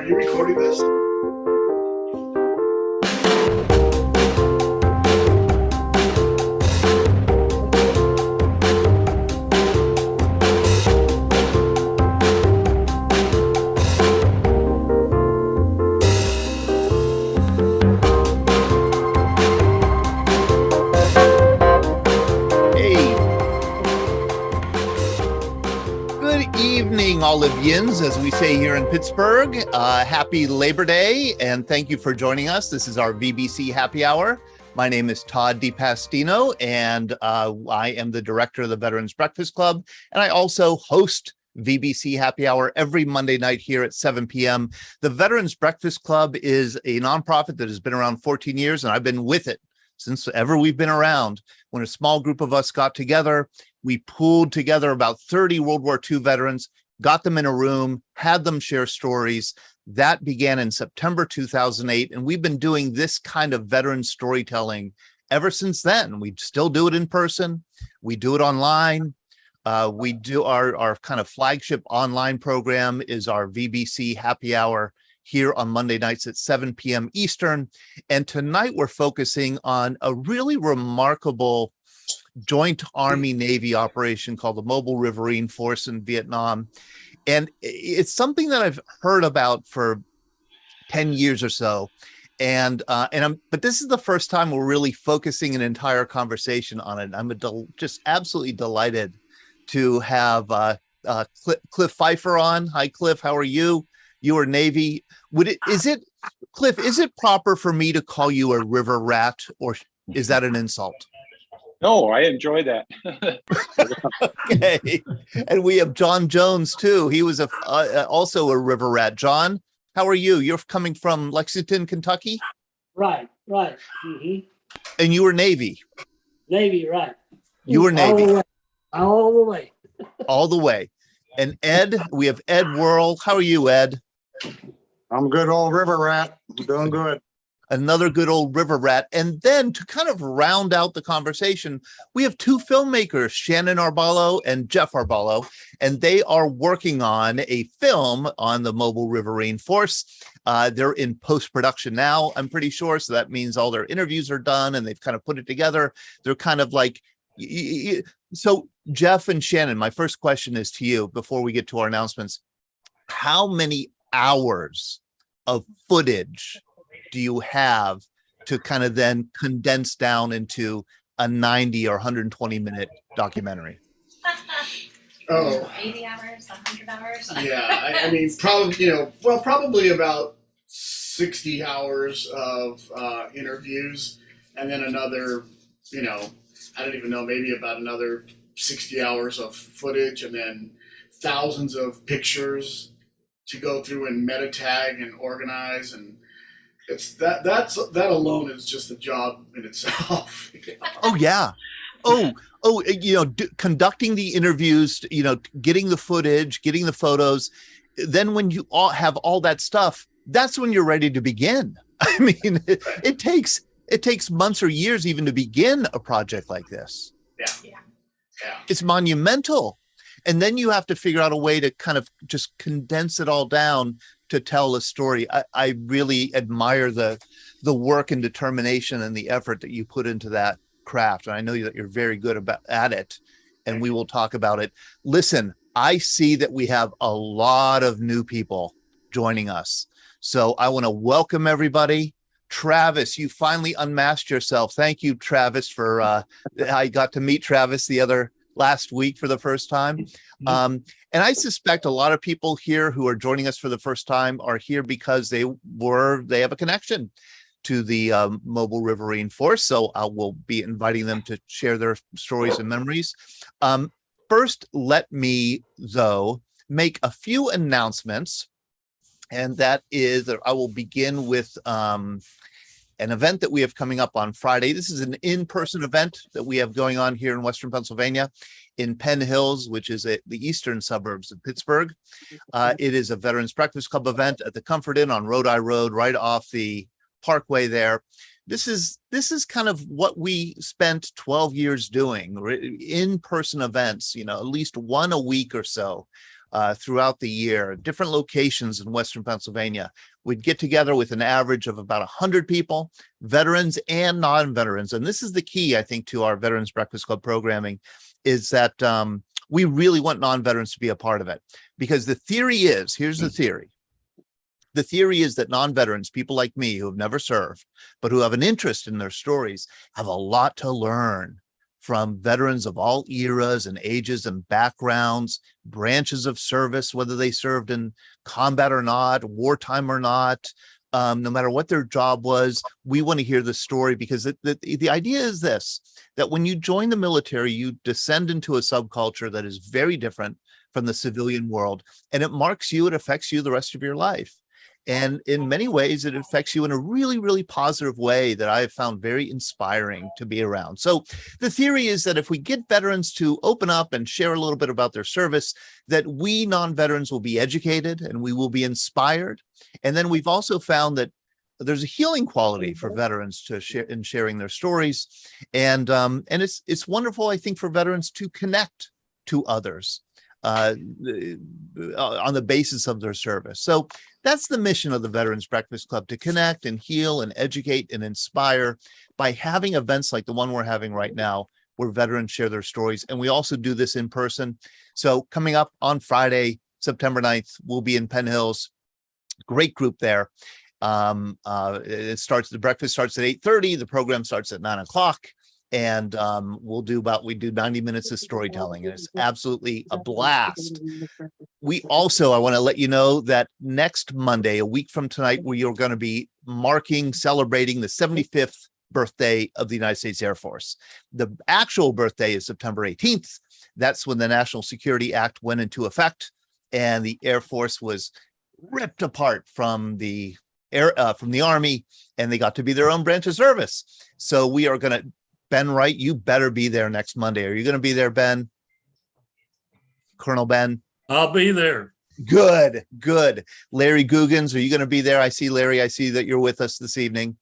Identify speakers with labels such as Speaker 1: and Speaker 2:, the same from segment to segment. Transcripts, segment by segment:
Speaker 1: Are you recording this?
Speaker 2: Olivians, as we say here in Pittsburgh. Happy Labor Day, and thank you for joining us. This is our VBC Happy Hour. My name is Todd DiPastino, and I am the director of the Veterans Breakfast Club, and I also host VBC Happy Hour every Monday night here at 7 p.m. The Veterans Breakfast Club is a nonprofit that has been around 14 years, and I've been with it since ever we've been around. When a small group of us got together, we pooled together about 30 World War II veterans, got them in a room, had them share stories. That began in September 2008, and we've been doing this kind of veteran storytelling ever since then. We still do it in person. We do it online. We do our kind of flagship online program is our VBC Happy Hour here on Monday nights at 7 p.m. Eastern. And tonight we're focusing on a really remarkable joint Army-Navy operation called the Mobile Riverine Force in Vietnam. And it's something that I've heard about for 10 years or so. But this is the first time we're really focusing an entire conversation on it. I'm just absolutely delighted to have Cliff Pfeiffer on. Hi, Cliff. How are you? You are Navy. Cliff, is it proper for me to call you a river rat, or is that an insult?
Speaker 3: No, I enjoy that.
Speaker 2: Okay. And we have John Jones, too. He was also a river rat. John, how are you? You're coming from Lexington, Kentucky?
Speaker 4: Right. Mm-hmm.
Speaker 2: And you were Navy?
Speaker 4: Navy, right.
Speaker 2: You were Navy?
Speaker 4: All the way.
Speaker 2: All the way. And Ed, we have Ed Whirl. How are you, Ed?
Speaker 5: I'm good old river rat. I'm doing good.
Speaker 2: Another good old river rat. And then to kind of round out the conversation, we have two filmmakers, Shannon Arballo and Jeff Arballo, and they are working on a film on the Mobile Riverine Force. They're in post-production now, I'm pretty sure. So that means all their interviews are done and they've kind of put it together. They're kind of like, so Jeff and Shannon, my first question is to you before we get to our announcements. How many hours of footage do you have to kind of then condense down into a 90 or 120 minute documentary?
Speaker 6: 80 hours, 100 hours.
Speaker 1: Yeah, I mean, probably about 60 hours of interviews, and then another, I don't even know, maybe about another 60 hours of footage, and then thousands of pictures to go through and meta tag and organize, and that alone is just a job in itself.
Speaker 2: Oh yeah. Conducting the interviews, getting the footage, getting the photos. Then when you all have all that stuff, that's when you're ready to begin. I mean, it takes months or years even to begin a project like this.
Speaker 1: Yeah.
Speaker 2: It's monumental. And then you have to figure out a way to kind of just condense it all down to tell a story. I really admire the work and determination and the effort that you put into that craft. And I know that you're very good at it, and we will talk about it. Listen, I see that we have a lot of new people joining us. So I want to welcome everybody. Travis, you finally unmasked yourself. Thank you, Travis, for I got to meet Travis last week for the first time. And I suspect a lot of people here who are joining us for the first time are here because they have a connection to the Mobile Riverine Force. So I will be inviting them to share their stories and memories. First, let me, though, make a few announcements. And that is that I will begin with an event that we have coming up on Friday. This is an in-person event that we have going on here in Western Pennsylvania in Penn Hills, which is the eastern suburbs of Pittsburgh. It is a Veterans Breakfast Club event at the Comfort Inn on Rhode Island Road, right off the Parkway there. This is kind of what we spent 12 years doing, in-person events, at least one a week or so. throughout the year, different locations in Western Pennsylvania. We'd get together with an average of about 100 people, veterans and non-veterans. And this is the key, I think, to our Veterans Breakfast Club programming, is that we really want non-veterans to be a part of it. Because the theory is, here's the theory. The theory is that non-veterans, people like me who have never served, but who have an interest in their stories, have a lot to learn from veterans of all eras and ages and backgrounds, branches of service, whether they served in combat or not, wartime or not, no matter what their job was. We want to hear the story, because the idea is this, that when you join the military, you descend into a subculture that is very different from the civilian world, and it marks you, it affects you the rest of your life. And in many ways, it affects you in a really, really positive way that I have found very inspiring to be around. So the theory is that if we get veterans to open up and share a little bit about their service, that we non-veterans will be educated and we will be inspired. And then we've also found that there's a healing quality for veterans to share in sharing their stories. And it's wonderful, I think, for veterans to connect to others on the basis of their service. So that's the mission of the Veterans Breakfast Club, to connect and heal and educate and inspire by having events like the one we're having right now, where veterans share their stories. And we also do this in person. So coming up on Friday, September 9th, we'll be in Penn Hills. Great group there. The breakfast starts at 8:30. The program starts at 9 o'clock. And we do 90 minutes of storytelling, and it's absolutely a blast. I want to let you know that next Monday, a week from tonight, we are going to be celebrating the 75th birthday of the United States Air Force. The actual birthday is September 18th. That's when the National Security Act went into effect, and the Air Force was ripped apart from the Army, and they got to be their own branch of service. So we are going to, Ben Wright, you better be there next Monday. Are you going to be there, Ben? Colonel Ben?
Speaker 7: I'll be there.
Speaker 2: Good. Larry Googans, are you going to be there? I see, Larry, I see that you're with us this evening.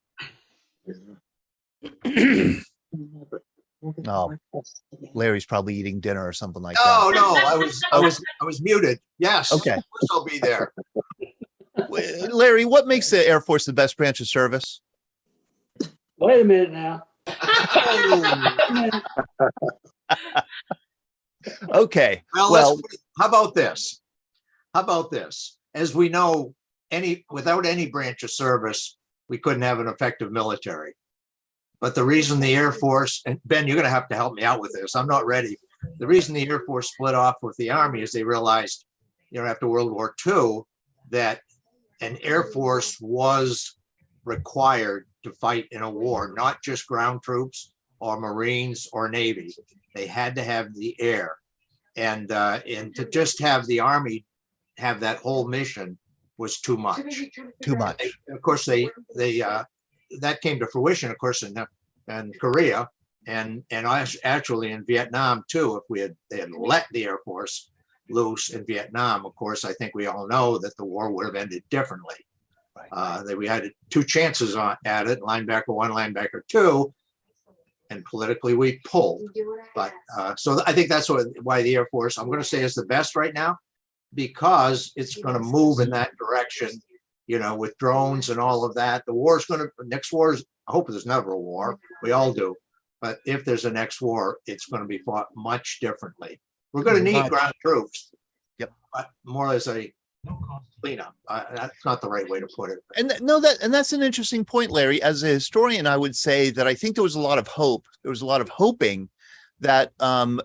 Speaker 2: Oh, Larry's probably eating dinner or something like that.
Speaker 8: No, I was muted. Yes.
Speaker 2: Okay.
Speaker 8: Of course I'll be there.
Speaker 2: Larry, what makes the Air Force the best branch of service?
Speaker 4: Wait a minute now.
Speaker 2: Okay.
Speaker 8: Well, how about this? As we know, without any branch of service, we couldn't have an effective military. But the reason the Air Force, and Ben, you're going to have to help me out with this, I'm not ready. The reason the Air Force split off with the Army is they realized, after World War II, that an Air Force was required to fight in a war, not just ground troops or Marines or Navy. They had to have the air, and to just have the Army have that whole mission was too much. Of course, they that came to fruition, of course, in Korea, and actually in Vietnam too. If they had let the Air Force loose in Vietnam, of course, I think we all know that the war would have ended differently. That we had two chances at it, linebacker 1, linebacker 2, and politically we pulled. But so I think that's why the Air Force, I'm going to say, is the best right now, because it's going to move in that direction, with drones and all of that. Next war is, I hope there's never a war. We all do. But if there's a next war, it's going to be fought much differently. We're going to need ground troops.
Speaker 2: Yep.
Speaker 8: But more as a cleanup. That's not the right way to put it.
Speaker 2: And that's an interesting point, Larry. As a historian, I would say that I think there was a lot of hope. There was a lot of hoping that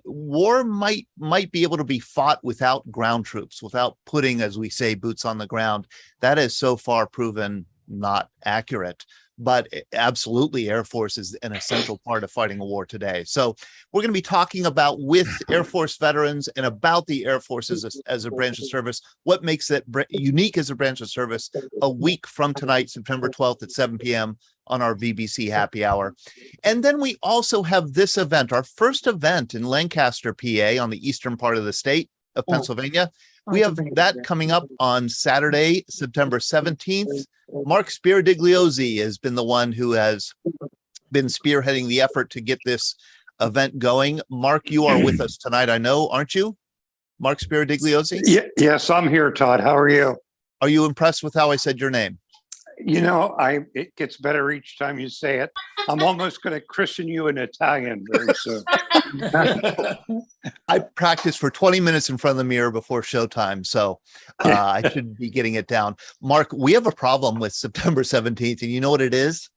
Speaker 2: war might be able to be fought without ground troops, without putting, as we say, boots on the ground. That has so far proven not accurate. But absolutely, Air Force is an essential part of fighting a war today. So we're going to be talking about, with Air Force veterans and about the Air Force as a branch of service, what makes it unique as a branch of service, a week from tonight, September 12th at 7 p.m. on our VBC happy hour. And then we also have this event, our first event in Lancaster, PA, on the eastern part of the state of Pennsylvania. We have that coming up on Saturday, September 17th. Mark Spiradigliozzi has been the one who has been spearheading the effort to get this event going. Mark, you are with us tonight, I know, aren't you? Mark Spiradigliosi?
Speaker 5: Yes, I'm here, Todd. How are you?
Speaker 2: Are you impressed with how I said your name?
Speaker 5: You know, it gets better each time you say it. I'm almost going to christen you in Italian very soon.
Speaker 2: I practiced for 20 minutes in front of the mirror before showtime, so I should be getting it down. Mark, we have a problem with September 17th, and you know what it is?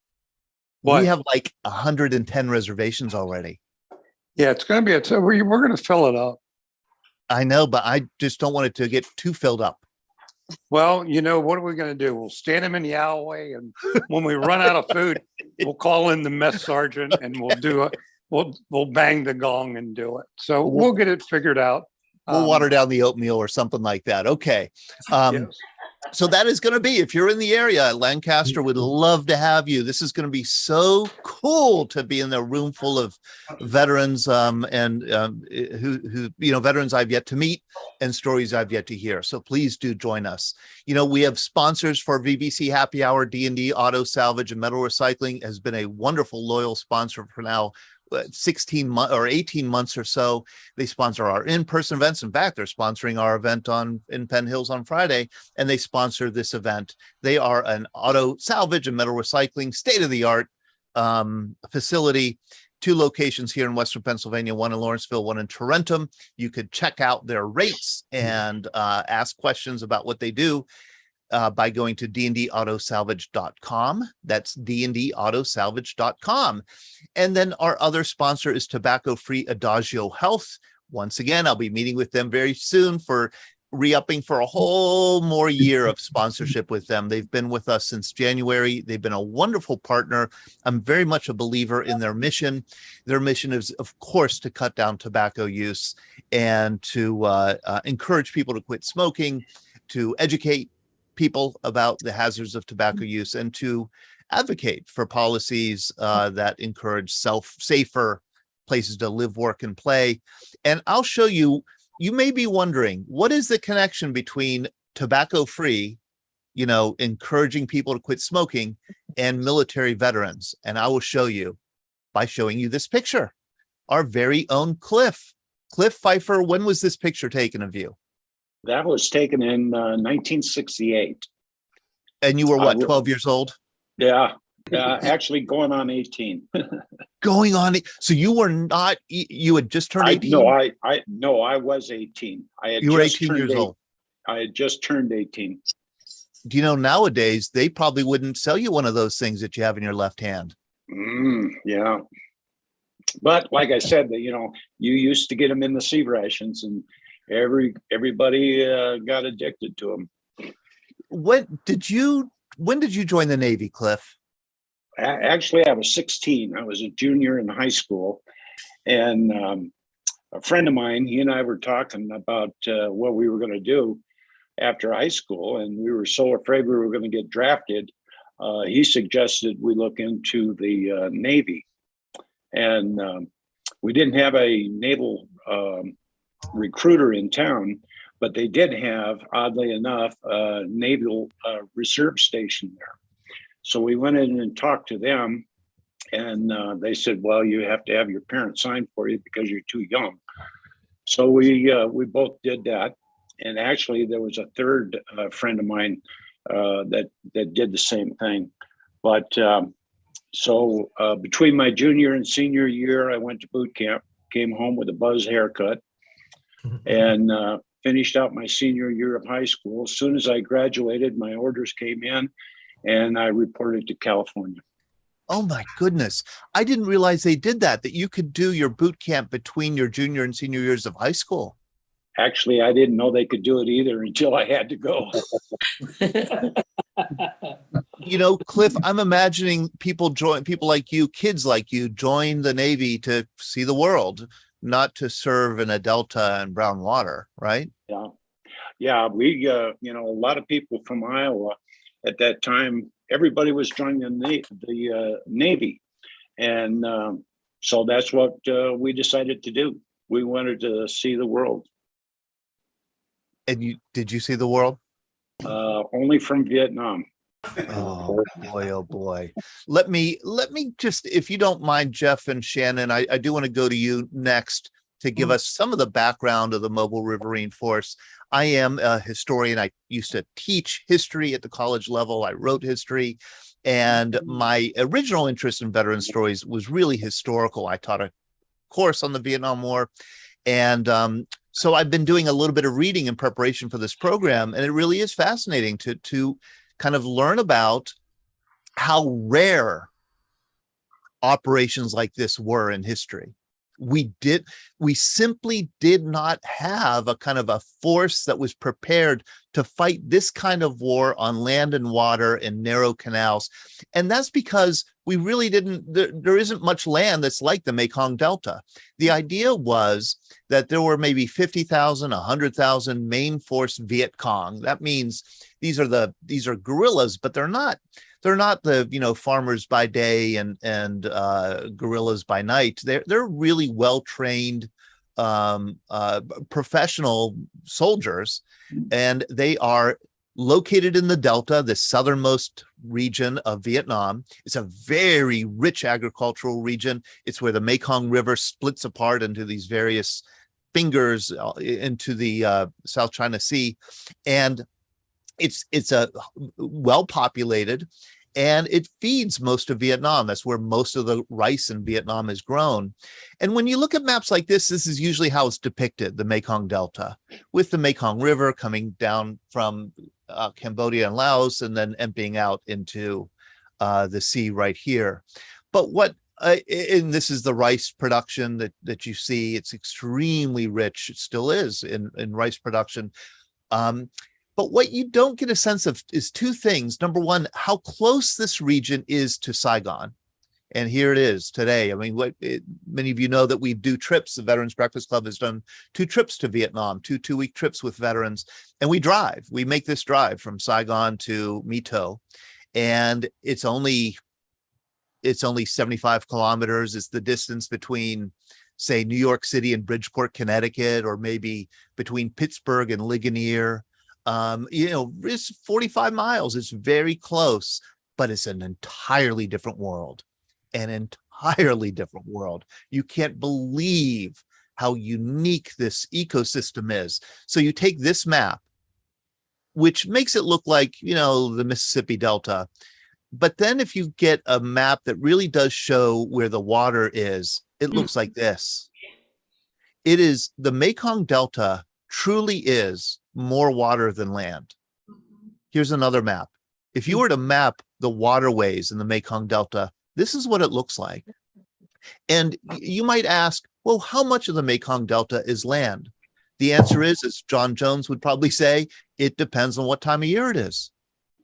Speaker 5: What?
Speaker 2: We have like 110 reservations already.
Speaker 5: Yeah, it's going to be we're going to fill it up.
Speaker 2: I know, but I just don't want it to get too filled up.
Speaker 5: Well, you know, what are we going to do? We'll stand them in the alleyway, and when we run out of food, we'll call in the mess sergeant, and we'll do it. We'll bang the gong and do it. So we'll get it figured out.
Speaker 2: We'll water down the oatmeal or something like that. Okay.
Speaker 5: Yes.
Speaker 2: So that is going to be, if you're in the area, Lancaster would love to have you. This is going to be so cool to be in a room full of veterans who veterans I've yet to meet and stories I've yet to hear. So please do join us. You know, we have sponsors for VBC Happy Hour. D&D Auto Salvage and Metal Recycling has been a wonderful, loyal sponsor for now 16 months or 18 months or so. They sponsor our in-person events. In fact, they're sponsoring our event in Penn Hills on Friday, and they sponsor this event. They are an auto salvage and metal recycling state-of-the-art facility. 2 locations here in Western Pennsylvania, one in Lawrenceville, one in Tarentum. You could check out their rates and ask questions about what they do by going to dndautosalvage.com. That's dndautosalvage.com. And then our other sponsor is tobacco-free Adagio Health. Once again, I'll be meeting with them very soon for re-upping for a whole more year of sponsorship with them. They've been with us since January. They've been a wonderful partner. I'm very much a believer in their mission. Their mission is, of course, to cut down tobacco use and to encourage people to quit smoking, to educate people about the hazards of tobacco use, and to advocate for policies that encourage safer places to live, work, and play. And I'll show you, you may be wondering, what is the connection between tobacco-free, encouraging people to quit smoking, and military veterans? And I will show you by showing you this picture. Our very own Cliff Pfeiffer. When was this picture taken of you?
Speaker 3: That was taken in 1968.
Speaker 2: And you were what, 12 years old?
Speaker 3: Yeah, actually going on 18.
Speaker 2: Going on. So you were not, you had just turned 18?
Speaker 3: No, I was 18.
Speaker 2: You were 18 years old.
Speaker 3: I had just turned 18.
Speaker 2: Do you know nowadays they probably wouldn't sell you one of those things that you have in your left hand?
Speaker 3: Yeah. But like I said, you used to get them in the sea rations, and everybody got addicted to them.
Speaker 2: When did you join the Navy, Cliff?
Speaker 3: Actually, I was 16. I was a junior in high school, and a friend of mine, he and I were talking about what we were going to do after high school, and we were so afraid we were going to get drafted. He suggested we look into the Navy, and we didn't have a naval recruiter in town, but they did have, oddly enough, a naval reserve station there. So we went in and talked to them, and they said, well, you have to have your parents sign for you because you're too young. So we both did that. And actually there was a third friend of mine that did the same thing. But so between my junior and senior year, I went to boot camp, came home with a buzz haircut, and finished out my senior year of high school. As soon as I graduated, my orders came in, and I reported to California.
Speaker 2: Oh my goodness. I didn't realize they did that you could do your boot camp between your junior and senior years of high school.
Speaker 3: Actually, I didn't know they could do it either until I had to go.
Speaker 2: Cliff, I'm imagining people like you, kids like you, join the Navy to see the world, not to serve in a Delta and brown water, right?
Speaker 3: Yeah. We, a lot of people from Iowa at that time, everybody was joining the Navy. And so that's what we decided to do. We wanted to see the world.
Speaker 2: And did you see the world?
Speaker 3: Only from Vietnam.
Speaker 2: Oh boy. Let me just, if you don't mind, Jeff and Shannon, I do want to go to you next. to give us some of the background of the Mobile Riverine Force. I am a historian. I used to teach history at the college level. I wrote history. And my original interest in veteran stories was really historical. I taught a course on the Vietnam War. And so I've been doing a little bit of reading in preparation for this program. And it really is fascinating to kind of learn about how rare operations like this were in history. We simply did not have a kind of a force that was prepared to fight this kind of war on land and water in narrow canals. And that's because we really there isn't much land that's like the Mekong Delta. The idea was that there were maybe 50,000, 100,000 main force Viet Cong. That means these are guerrillas, but they're not the farmers by day and guerrillas by night. They're really well-trained professional soldiers, and they are located in the Delta, the southernmost region of Vietnam. It's a very rich agricultural region. It's where the Mekong River splits apart into these various fingers into the South China Sea, and it's a well-populated, and it feeds most of Vietnam. That's where most of the rice in Vietnam is grown. And when you look at maps like this is usually how it's depicted, the Mekong Delta, with the Mekong River coming down from Cambodia and Laos and then emptying out into the sea right here. But and this is the rice production that you see. It's extremely rich. It still is in rice production. But what you don't get a sense of is two things. Number one, how close this region is to Saigon. And here it is today. I mean, many of you know that we do trips. The Veterans Breakfast Club has done 2 trips to Vietnam, 2-week trips with veterans. And we drive. We make this drive from Saigon to My Tho. And it's only 75 kilometers. It's the distance between, say, New York City and Bridgeport, Connecticut, or maybe between Pittsburgh and Ligonier. It's 45 miles. It's very close, but it's an entirely different world. You can't believe how unique this ecosystem is. So you take this map, which makes it look like, the Mississippi Delta. But then if you get a map that really does show where the water is, it looks like this. It is the Mekong Delta truly is more water than land. Here's another map. If you were to map the waterways in the Mekong Delta, this is what it looks like. And you might ask, well, how much of the Mekong Delta is land? The answer is, as John Jones would probably say, it depends on what time of year it is.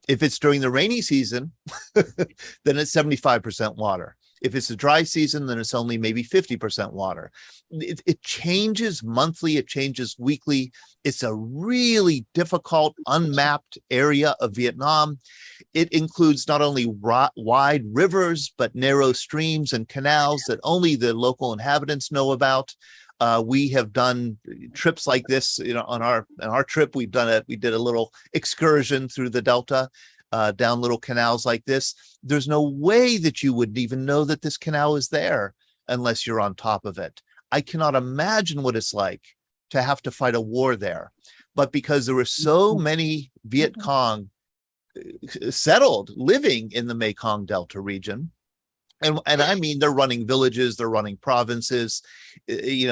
Speaker 2: If it's during the rainy season, then it's 75% water. If it's a dry season, then it's only maybe 50% water. It changes monthly, it changes weekly. It's a really difficult, unmapped area of Vietnam. It includes not only wide rivers, but narrow streams and canals that only the local inhabitants know about. We have done trips like this, on our trip. We did a little excursion through the Delta, down little canals like this. There's no way that you would even know that this canal is there unless you're on top of it. I cannot imagine what it's like to have to fight a war there. But because there were so many Viet Cong settled, living in the Mekong Delta region, and I mean, they're running villages, they're running provinces, they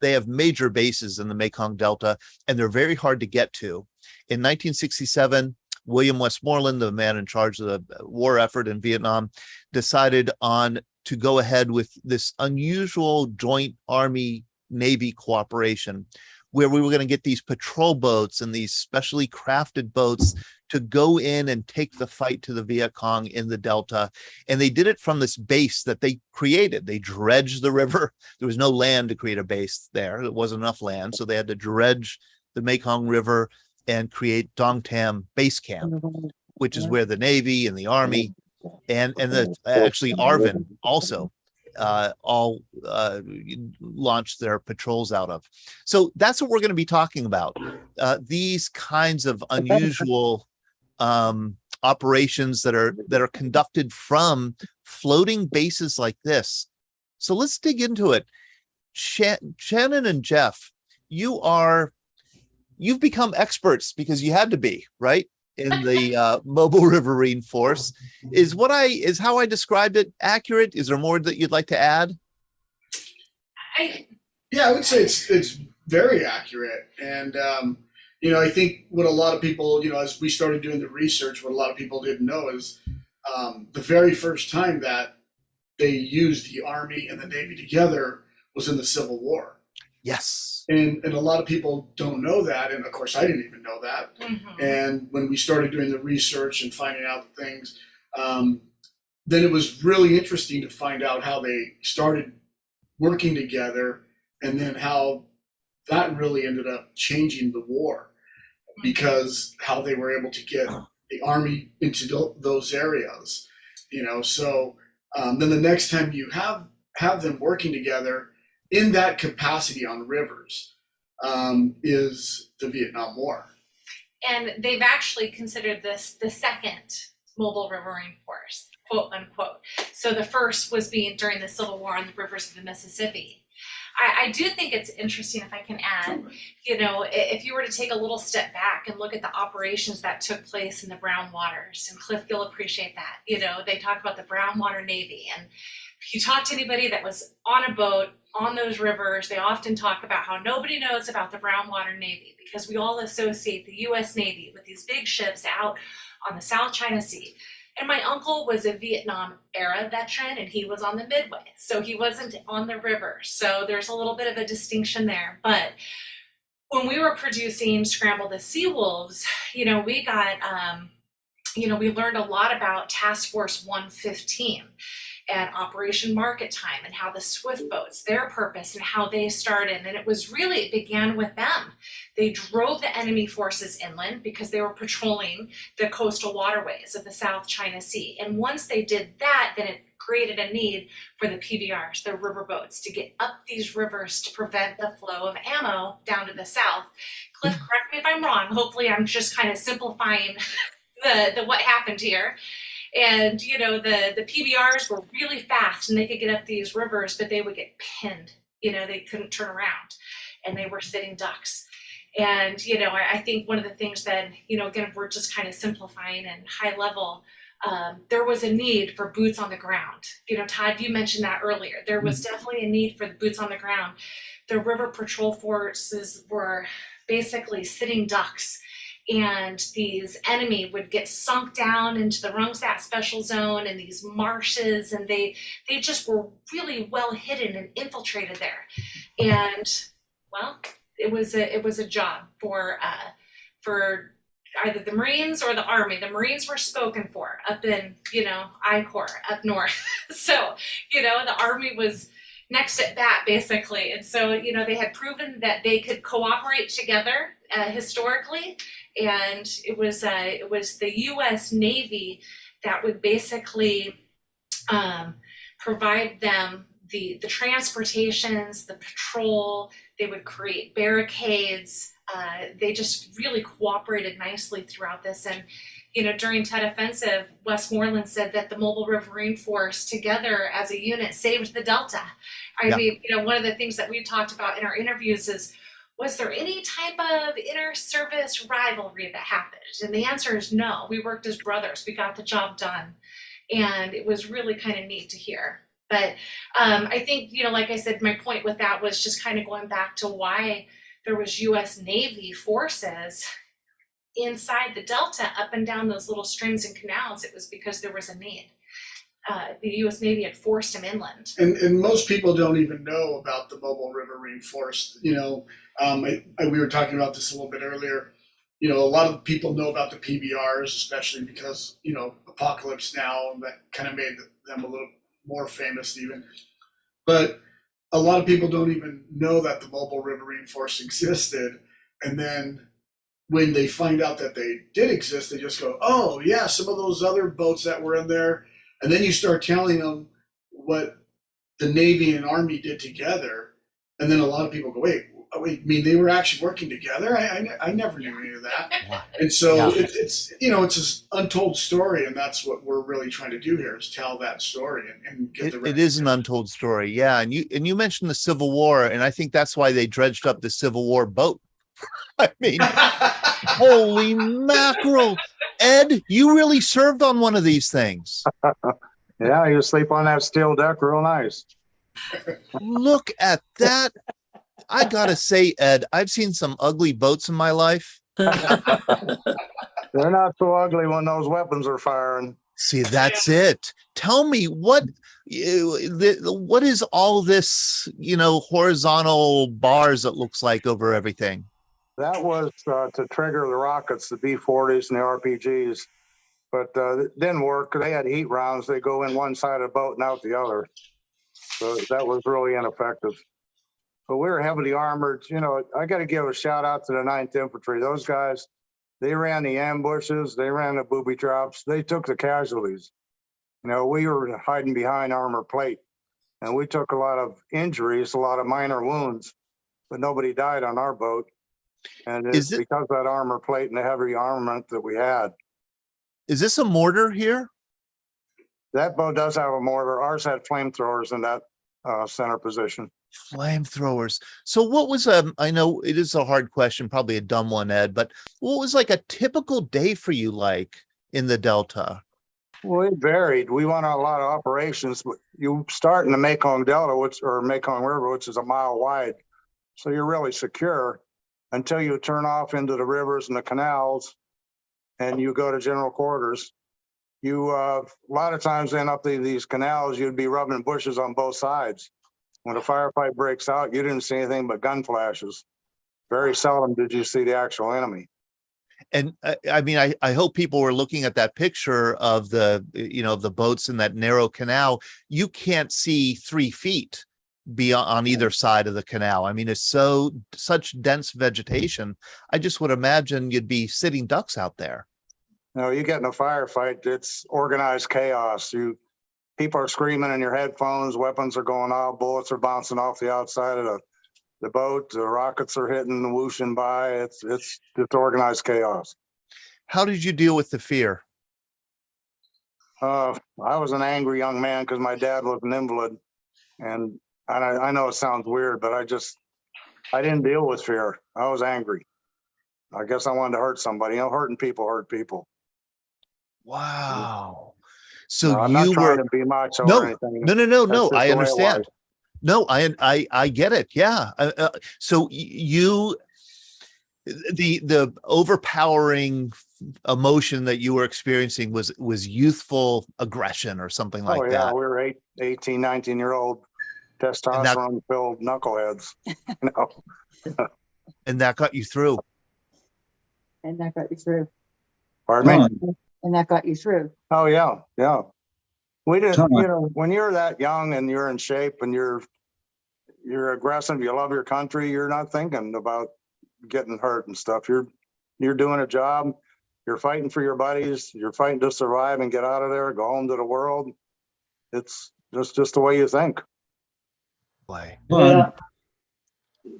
Speaker 2: have major bases in the Mekong Delta, and they're very hard to get to. In 1967, William Westmoreland, the man in charge of the war effort in Vietnam, decided to go ahead with this unusual joint Army-Navy cooperation, where we were going to get these patrol boats and these specially crafted boats to go in and take the fight to the Viet Cong in the Delta. And they did it from this base that they created. They dredged the river. There was no land to create a base there. There wasn't enough land. So they had to dredge the Mekong River and create Dong Tam Base Camp, which is where the Navy and the Army and actually ARVN also all launched their patrols out of. So that's what we're going to be talking about. These kinds of unusual operations that are conducted from floating bases like this. So let's dig into it. Shannon and Jeff, you've become experts because you had to be, right? In the mobile riverine force. Is how I described it accurate? Is there more that you'd like to add?
Speaker 1: Yeah, I would say it's very accurate. And, I think what a lot of people, as we started doing the research, what a lot of people didn't know is the very first time that they used the Army and the Navy together was in the Civil War.
Speaker 2: Yes.
Speaker 1: And a lot of people don't know that. And of course, I didn't even know that.
Speaker 6: Mhm.
Speaker 1: And when we started doing the research and finding out things, then it was really interesting to find out how they started working together and then how that really ended up changing the war because how they were able to get the Army into those areas, So then the next time you have them working together in that capacity on rivers is the Vietnam War.
Speaker 6: And they've actually considered this the second mobile riverine force, quote unquote. So the first was being during the Civil War on the rivers of the Mississippi. I do think it's interesting, if I can add, if you were to take a little step back and look at the operations that took place in the brown waters, and Cliff, you'll appreciate that. They talk about the brown water Navy, and if you talk to anybody that was on a boat on those rivers, they often talk about how nobody knows about the brown water Navy because we all associate the US Navy with these big ships out on the South China Sea. And my uncle was a Vietnam era veteran and he was on the Midway, so he wasn't on the river. So there's a little bit of a distinction there. But when we were producing Scramble the Sea Wolves, we got, we learned a lot about Task Force 115 and Operation Market Time and how the Swift boats, their purpose and how they started. And it began with them. They drove the enemy forces inland because they were patrolling the coastal waterways of the South China Sea. And once they did that, then it created a need for the PBRs, the river boats, to get up these rivers to prevent the flow of ammo down to the south. Cliff, correct me if I'm wrong. Hopefully I'm just kind of simplifying the what happened here. And, the PBRs were really fast and they could get up these rivers, but they would get pinned. They couldn't turn around and they were sitting ducks. And, I think one of the things that, again, we're just kind of simplifying and high level, there was a need for boots on the ground. Todd, you mentioned that earlier. There was definitely a need for the boots on the ground. The river patrol forces were basically sitting ducks. And these enemy would get sunk down into the Rungsat Special Zone and these marshes, and they just were really well hidden and infiltrated there. And well, it was a job for either the Marines or the Army. The Marines were spoken for up in I Corps up north. So the Army was next at bat basically, and so they had proven that they could cooperate together historically. And it was the U.S. Navy that would basically provide them the transportations, the patrol. They would create barricades. They just really cooperated nicely throughout this. And during Tet Offensive, Westmoreland said that the Mobile Riverine Force together as a unit saved the Delta. I mean, one of the things that we talked about in our interviews is, was there any type of inter-service rivalry that happened? And the answer is no. We worked as brothers. We got the job done. And it was really kind of neat to hear. But I think, like I said, my point with that was just kind of going back to why there was U.S. Navy forces inside the Delta up and down those little streams and canals. It was because there was a need. The U.S. Navy had forced them inland.
Speaker 1: And most people don't even know about the Mobile Riverine Force. We were talking about this a little bit earlier. A lot of people know about the PBRs, especially because, Apocalypse Now, and that kind of made them a little more famous even. But a lot of people don't even know that the Mobile Riverine Force existed. And then when they find out that they did exist, they just go, oh, yeah, some of those other boats that were in there. And then you start telling them what the Navy and Army did together. And then a lot of people go, wait, I mean, they were actually working together. I never knew any of that.
Speaker 2: Yeah.
Speaker 1: And so
Speaker 2: Yeah.
Speaker 1: it's it's this untold story, and that's what we're really trying to do here is tell that story and get the
Speaker 2: It is an untold story. Yeah. And you mentioned the Civil War, and I think that's why they dredged up the Civil War boat. I mean, holy mackerel. Ed, you really served on one of these things.
Speaker 7: Yeah, you sleep on that steel deck real nice.
Speaker 2: Look at that. I gotta say, Ed, I've seen some ugly boats in my life.
Speaker 7: They're not so ugly when those weapons are firing.
Speaker 2: See, that's it. Tell me what is all this, horizontal bars it looks like over everything?
Speaker 7: That was to trigger the rockets, the B-40s and the RPGs. But it didn't work. They had heat rounds. They go in one side of the boat and out the other. So that was really ineffective. But we were heavily armored. I got to give a shout out to the 9th Infantry. Those guys, they ran the ambushes. They ran the booby traps. They took the casualties. We were hiding behind armor plate. And we took a lot of injuries, a lot of minor wounds. But nobody died on our boat. And it's because of that armor plate and the heavy armament that we had.
Speaker 2: Is this a mortar here?
Speaker 7: That boat does have a mortar. Ours had flamethrowers in that center position.
Speaker 2: Flamethrowers. So what was I know it is a hard question, probably a dumb one, Ed, but what was like a typical day for you like in the Delta?
Speaker 7: Well, it varied. We went on a lot of operations. You start in the Mekong Delta, or Mekong River, which is a mile wide. So you're really secure until you turn off into the rivers and the canals and you go to general quarters. You, a lot of times end up in these canals, you'd be rubbing bushes on both sides. When a firefight breaks out, you didn't see anything but gun flashes. Very seldom did you see the actual enemy.
Speaker 2: And I mean, I hope people were looking at that picture of the boats in that narrow canal. You can't see 3 feet beyond on either side of the canal. I mean, it's such dense vegetation. I just would imagine you'd be sitting ducks out there.
Speaker 7: You get in a firefight, it's organized chaos. People are screaming in your headphones, weapons are going off, bullets are bouncing off the outside of the boat, the rockets are hitting, whooshing by. It's organized chaos.
Speaker 2: How did you deal with the fear?
Speaker 7: I was an angry young man because my dad was an invalid. And I know it sounds weird, but I didn't deal with fear. I was angry. I guess I wanted to hurt somebody. Hurting people hurt people.
Speaker 2: Wow. So
Speaker 7: no, I'm not trying to be macho or anything.
Speaker 2: No. I understand. No, I get it. Yeah. So the overpowering emotion that you were experiencing was youthful aggression or something like that.
Speaker 7: We were 18, 19-year-old testosterone-filled knuckleheads.
Speaker 2: And that got you through.
Speaker 9: And that got you through.
Speaker 7: Pardon me?
Speaker 9: And that got you through.
Speaker 7: Oh, yeah. We didn't, when you're that young and you're in shape and you're aggressive, you love your country, you're not thinking about getting hurt and stuff. You're doing a job, you're fighting for your buddies, you're fighting to survive and get out of there, go home to the world. It's just the way you think.
Speaker 4: Yeah.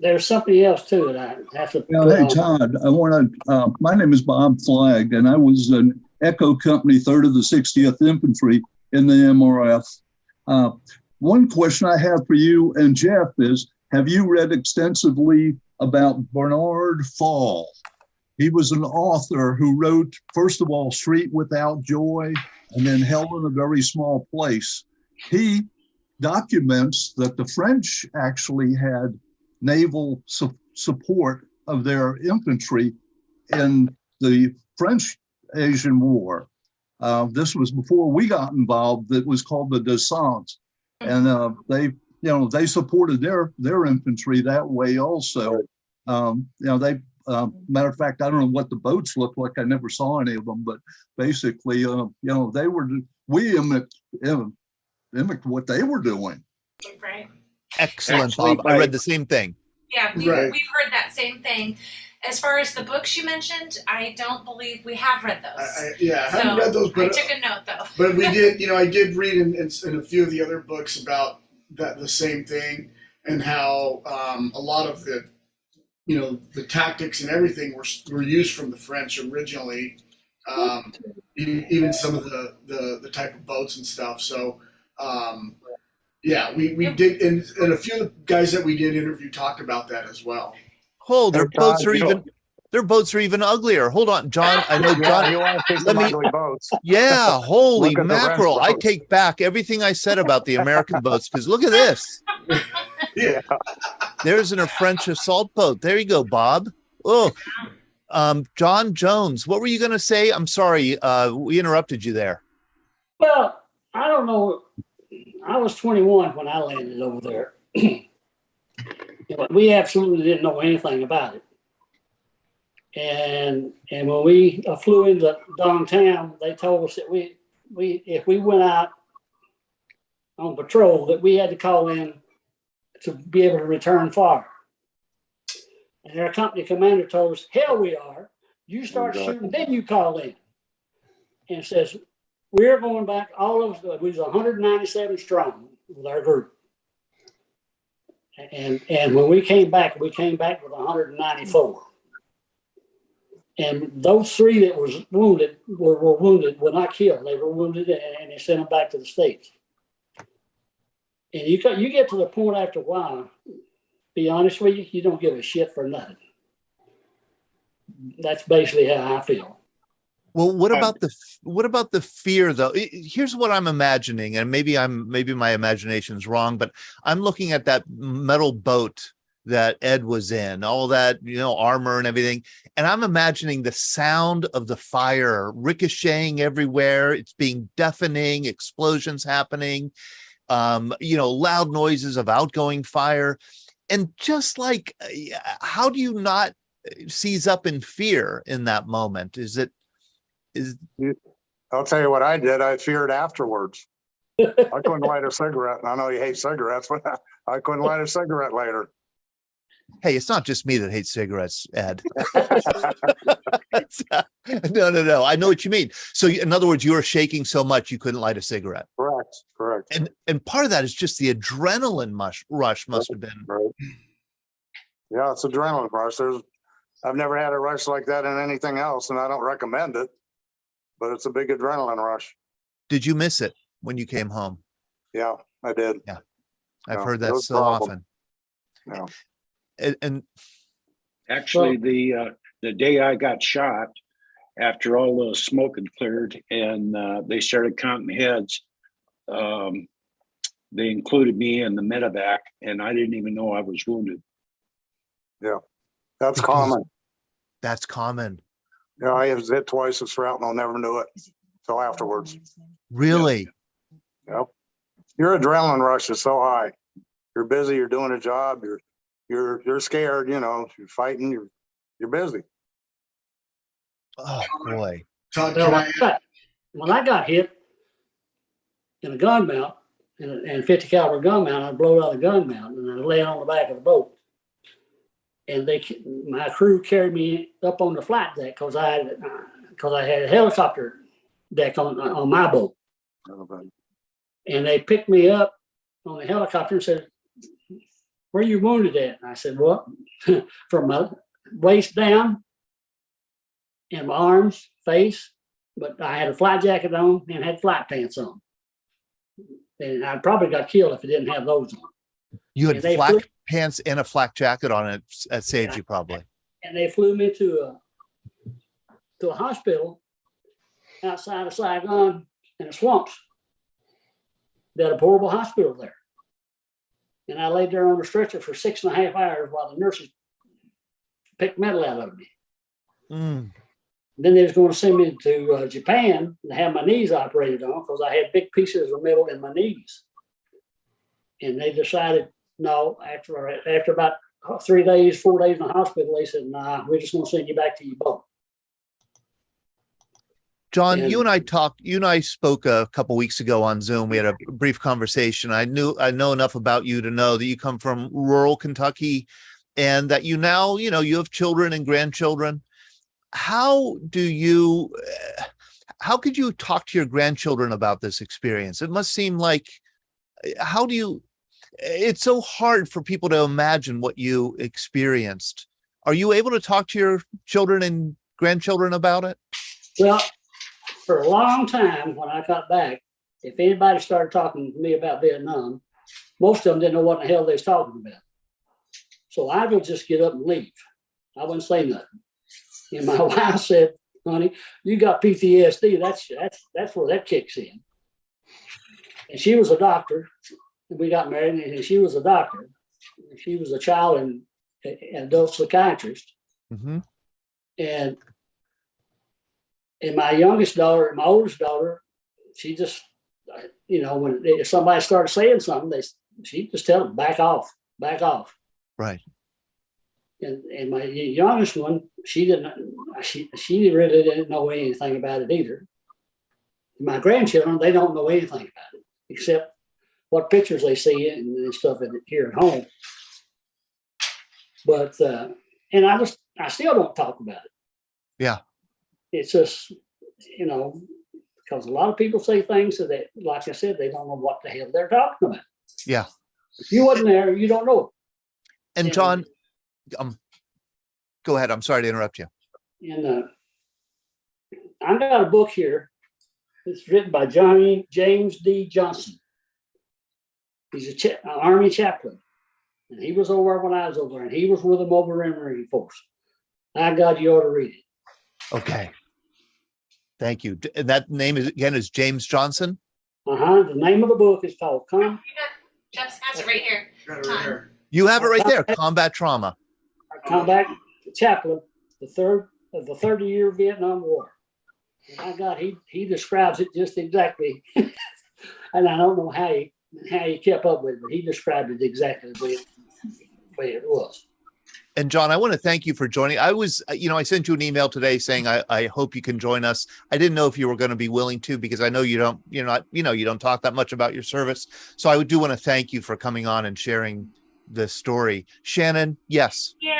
Speaker 4: There's something else too that I have to.
Speaker 10: Hey Todd, I want to. My name is Bob Flagg, and I was an Echo Company, 3rd of the 60th Infantry in the MRF. One question I have for you and Jeff is: have you read extensively about Bernard Fall? He was an author who wrote, first of all, Street Without Joy, and then Hell in a Very Small Place. He documents that the French actually had naval support of their infantry in the French Asian War. This was before we got involved. It was called the Descente, and they supported their infantry that way also. Matter of fact, I don't know what the boats looked like. I never saw any of them, but basically, we mimicked what they were doing.
Speaker 6: Right.
Speaker 2: Excellent,
Speaker 3: Actually,
Speaker 2: Bob. I read the same thing.
Speaker 6: Yeah, we've
Speaker 1: Right.
Speaker 6: heard that same thing. As far as the books you mentioned, I don't believe we have read those.
Speaker 1: I haven't read those,
Speaker 6: I
Speaker 1: but
Speaker 6: took a note though.
Speaker 1: but we did. I did read in a few of the other books about the same thing and how a lot of the the tactics and everything were used from the French originally. Even some of the type of boats and stuff. So, yeah, we did, and a few of the guys that we did interview talked about that as well.
Speaker 2: Oh, their
Speaker 7: Hey, Todd,
Speaker 2: boats are even uglier. Hold on, John. I know
Speaker 7: Yeah,
Speaker 2: John.
Speaker 7: you want to see
Speaker 2: let
Speaker 7: some
Speaker 2: me-
Speaker 7: ugly boats.
Speaker 2: Yeah, holy
Speaker 7: Look at the French
Speaker 2: mackerel. I
Speaker 7: boats.
Speaker 2: take back everything I said about the American boats, because look at this.
Speaker 1: Yeah.
Speaker 2: There's a French assault boat. There you go, Bob. Oh, John Jones, what were you going to say? I'm sorry. We interrupted you there.
Speaker 4: Well, I don't know. I was 21 when I landed over there. We absolutely didn't know anything about it. And when we flew into downtown, they told us that if we went out on patrol, that we had to call in to be able to return fire. And our company commander told us, hell we are. You start shooting, then you call in. And says, we're going back, all of us, we was 197 strong with our group. And when we came back with 194. And those three that was wounded were wounded, were not killed. They were wounded, and they sent them back to the States. And you get to the point after a while, be honest with you, you don't give a shit for nothing. That's basically how I feel.
Speaker 2: Well, what about the fear though? Here's what I'm imagining, and maybe my imagination's wrong, but I'm looking at that metal boat that Ed was in, all that, armor and everything. And I'm imagining the sound of the fire ricocheting everywhere. It's being deafening, explosions happening, loud noises of outgoing fire. And just like, how do you not seize up in fear in that moment?
Speaker 7: I'll tell you what I did. I feared afterwards. I couldn't light a cigarette. And I know you hate cigarettes, but I couldn't light a cigarette later.
Speaker 2: Hey, it's not just me that hates cigarettes, Ed. No. I know what you mean. So in other words, you were shaking so much you couldn't light a cigarette.
Speaker 7: Correct.
Speaker 2: And part of that is just the adrenaline rush must have been.
Speaker 7: Right. Yeah, it's adrenaline rush. I've never had a rush like that in anything else, and I don't recommend it, but it's a big adrenaline rush.
Speaker 2: Did you miss it when you came home?
Speaker 7: Yeah, I did.
Speaker 2: Yeah. I've heard that so often.
Speaker 7: Yeah.
Speaker 2: And
Speaker 3: Actually, the day I got shot, after all the smoke had cleared and they started counting heads, they included me in the medevac, and I didn't even know I was wounded.
Speaker 7: Yeah, that's common.
Speaker 2: That's common.
Speaker 7: Yeah, I was hit twice with shrapnel, never knew it until afterwards.
Speaker 2: Really?
Speaker 7: Yep. Your adrenaline rush is so high. You're busy, you're doing a job, you're scared, you're fighting, you're busy.
Speaker 2: Oh boy.
Speaker 1: Todd,
Speaker 4: When I got hit in a gun mount, and 50 caliber gun mount, I blew out the gun mount and I lay on the back of the boat. And my crew carried me up on the flat deck because I had a helicopter deck on my boat. And they picked me up on the helicopter and said, "Where are you wounded at?" And I said, "Well, from my waist down and my arms, face, but I had a flight jacket on and had flight pants on. And I probably got killed if I didn't have those on."
Speaker 2: You had flak pants and a flak jacket on it. That saved you probably.
Speaker 4: And they flew me to a hospital outside of Saigon in the swamps. They had a portable hospital there. And I laid there on the stretcher for 6.5 hours while the nurses picked metal out of me.
Speaker 2: Mm.
Speaker 4: Then they was going to send me to Japan to have my knees operated on because I had big pieces of metal in my knees. And they decided, no, after about 4 days in the hospital, they said, "Nah, we're just going to send you back to your boat."
Speaker 2: John, you and I spoke a couple weeks ago on Zoom. We had a brief conversation. I know enough about you to know that you come from rural Kentucky and that you now, you have children and grandchildren. How could you talk to your grandchildren about this experience? It must seem like, it's so hard for people to imagine what you experienced. Are you able to talk to your children and grandchildren about it?
Speaker 4: Well, for a long time when I got back, if anybody started talking to me about Vietnam, most of them didn't know what the hell they was talking about. So I would just get up and leave. I wouldn't say nothing. And my wife said, honey, you got PTSD. That's where that kicks in. And she was a doctor. And we got married, and she was a doctor. She was a child and adult psychiatrist.
Speaker 2: Mm-hmm.
Speaker 4: And my youngest daughter, my oldest daughter, she just, when if somebody started saying something, she just tell them, back off.
Speaker 2: Right.
Speaker 4: And my youngest one, she really didn't know anything about it either. My grandchildren, they don't know anything about it except what pictures they see and stuff here at home. But and I still don't talk about it.
Speaker 2: Yeah.
Speaker 4: It's just, because a lot of people say things that, like I said, they don't know what the hell they're talking about.
Speaker 2: Yeah.
Speaker 4: If you wasn't there, you don't know.
Speaker 2: And John, go ahead. I'm sorry to interrupt you.
Speaker 4: And I've got a book here. It's written by James D. Johnson. He's an Army chaplain. And he was over when I was over there, and he was with the Mobile Riverine Force. God, you ought to read it.
Speaker 2: Okay. Thank you. And that name is James Johnson?
Speaker 4: The name of the book is called
Speaker 6: Jeff's has it right here.
Speaker 1: Got it right here.
Speaker 2: You have it right there, Combat Trauma.
Speaker 4: Combat Chaplain, the 30-year Vietnam War. And my God, he describes it just exactly. And I don't know how he kept up with it, but he described it exactly the way it was.
Speaker 2: And John, I want to thank you for joining. I sent you an email today saying I hope you can join us. I didn't know if you were going to be willing to, because I know you don't talk that much about your service. So I do want to thank you for coming on and sharing this story. Shannon, yes.
Speaker 6: Yeah,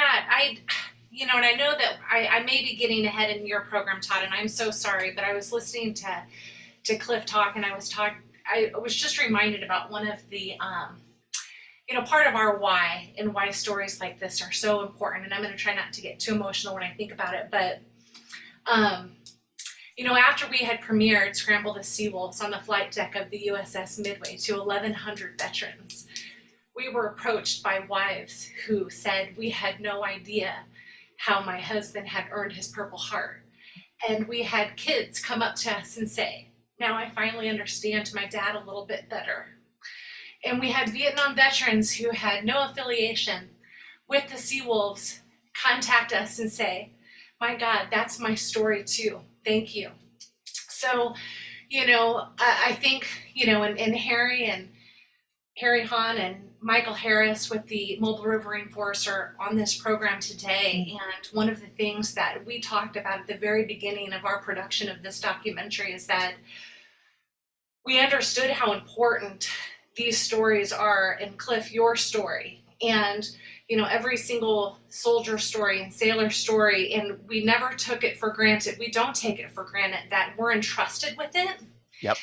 Speaker 6: and I know that I may be getting ahead in your program, Todd, and I'm so sorry, but I was listening to Cliff talk, and I was just reminded about one of the part of our why, and why stories like this are so important. And I'm going to try not to get too emotional when I think about it. But, after we had premiered Scramble the Seawolves on the flight deck of the USS Midway to 1,100 veterans, we were approached by wives who said, we had no idea how my husband had earned his Purple Heart. And we had kids come up to us and say, now I finally understand my dad a little bit better. And we had Vietnam veterans who had no affiliation with the Seawolves contact us and say, my God, that's my story too. Thank you. So, I think, and Harry Hahn and Michael Harris with the Mobile Riverine Force are on this program today. And one of the things that we talked about at the very beginning of our production of this documentary is that we understood how important these stories are, and Cliff, your story, and every single soldier story and sailor story, and we never took it for granted. We don't take it for granted that we're entrusted with it.
Speaker 2: Yep.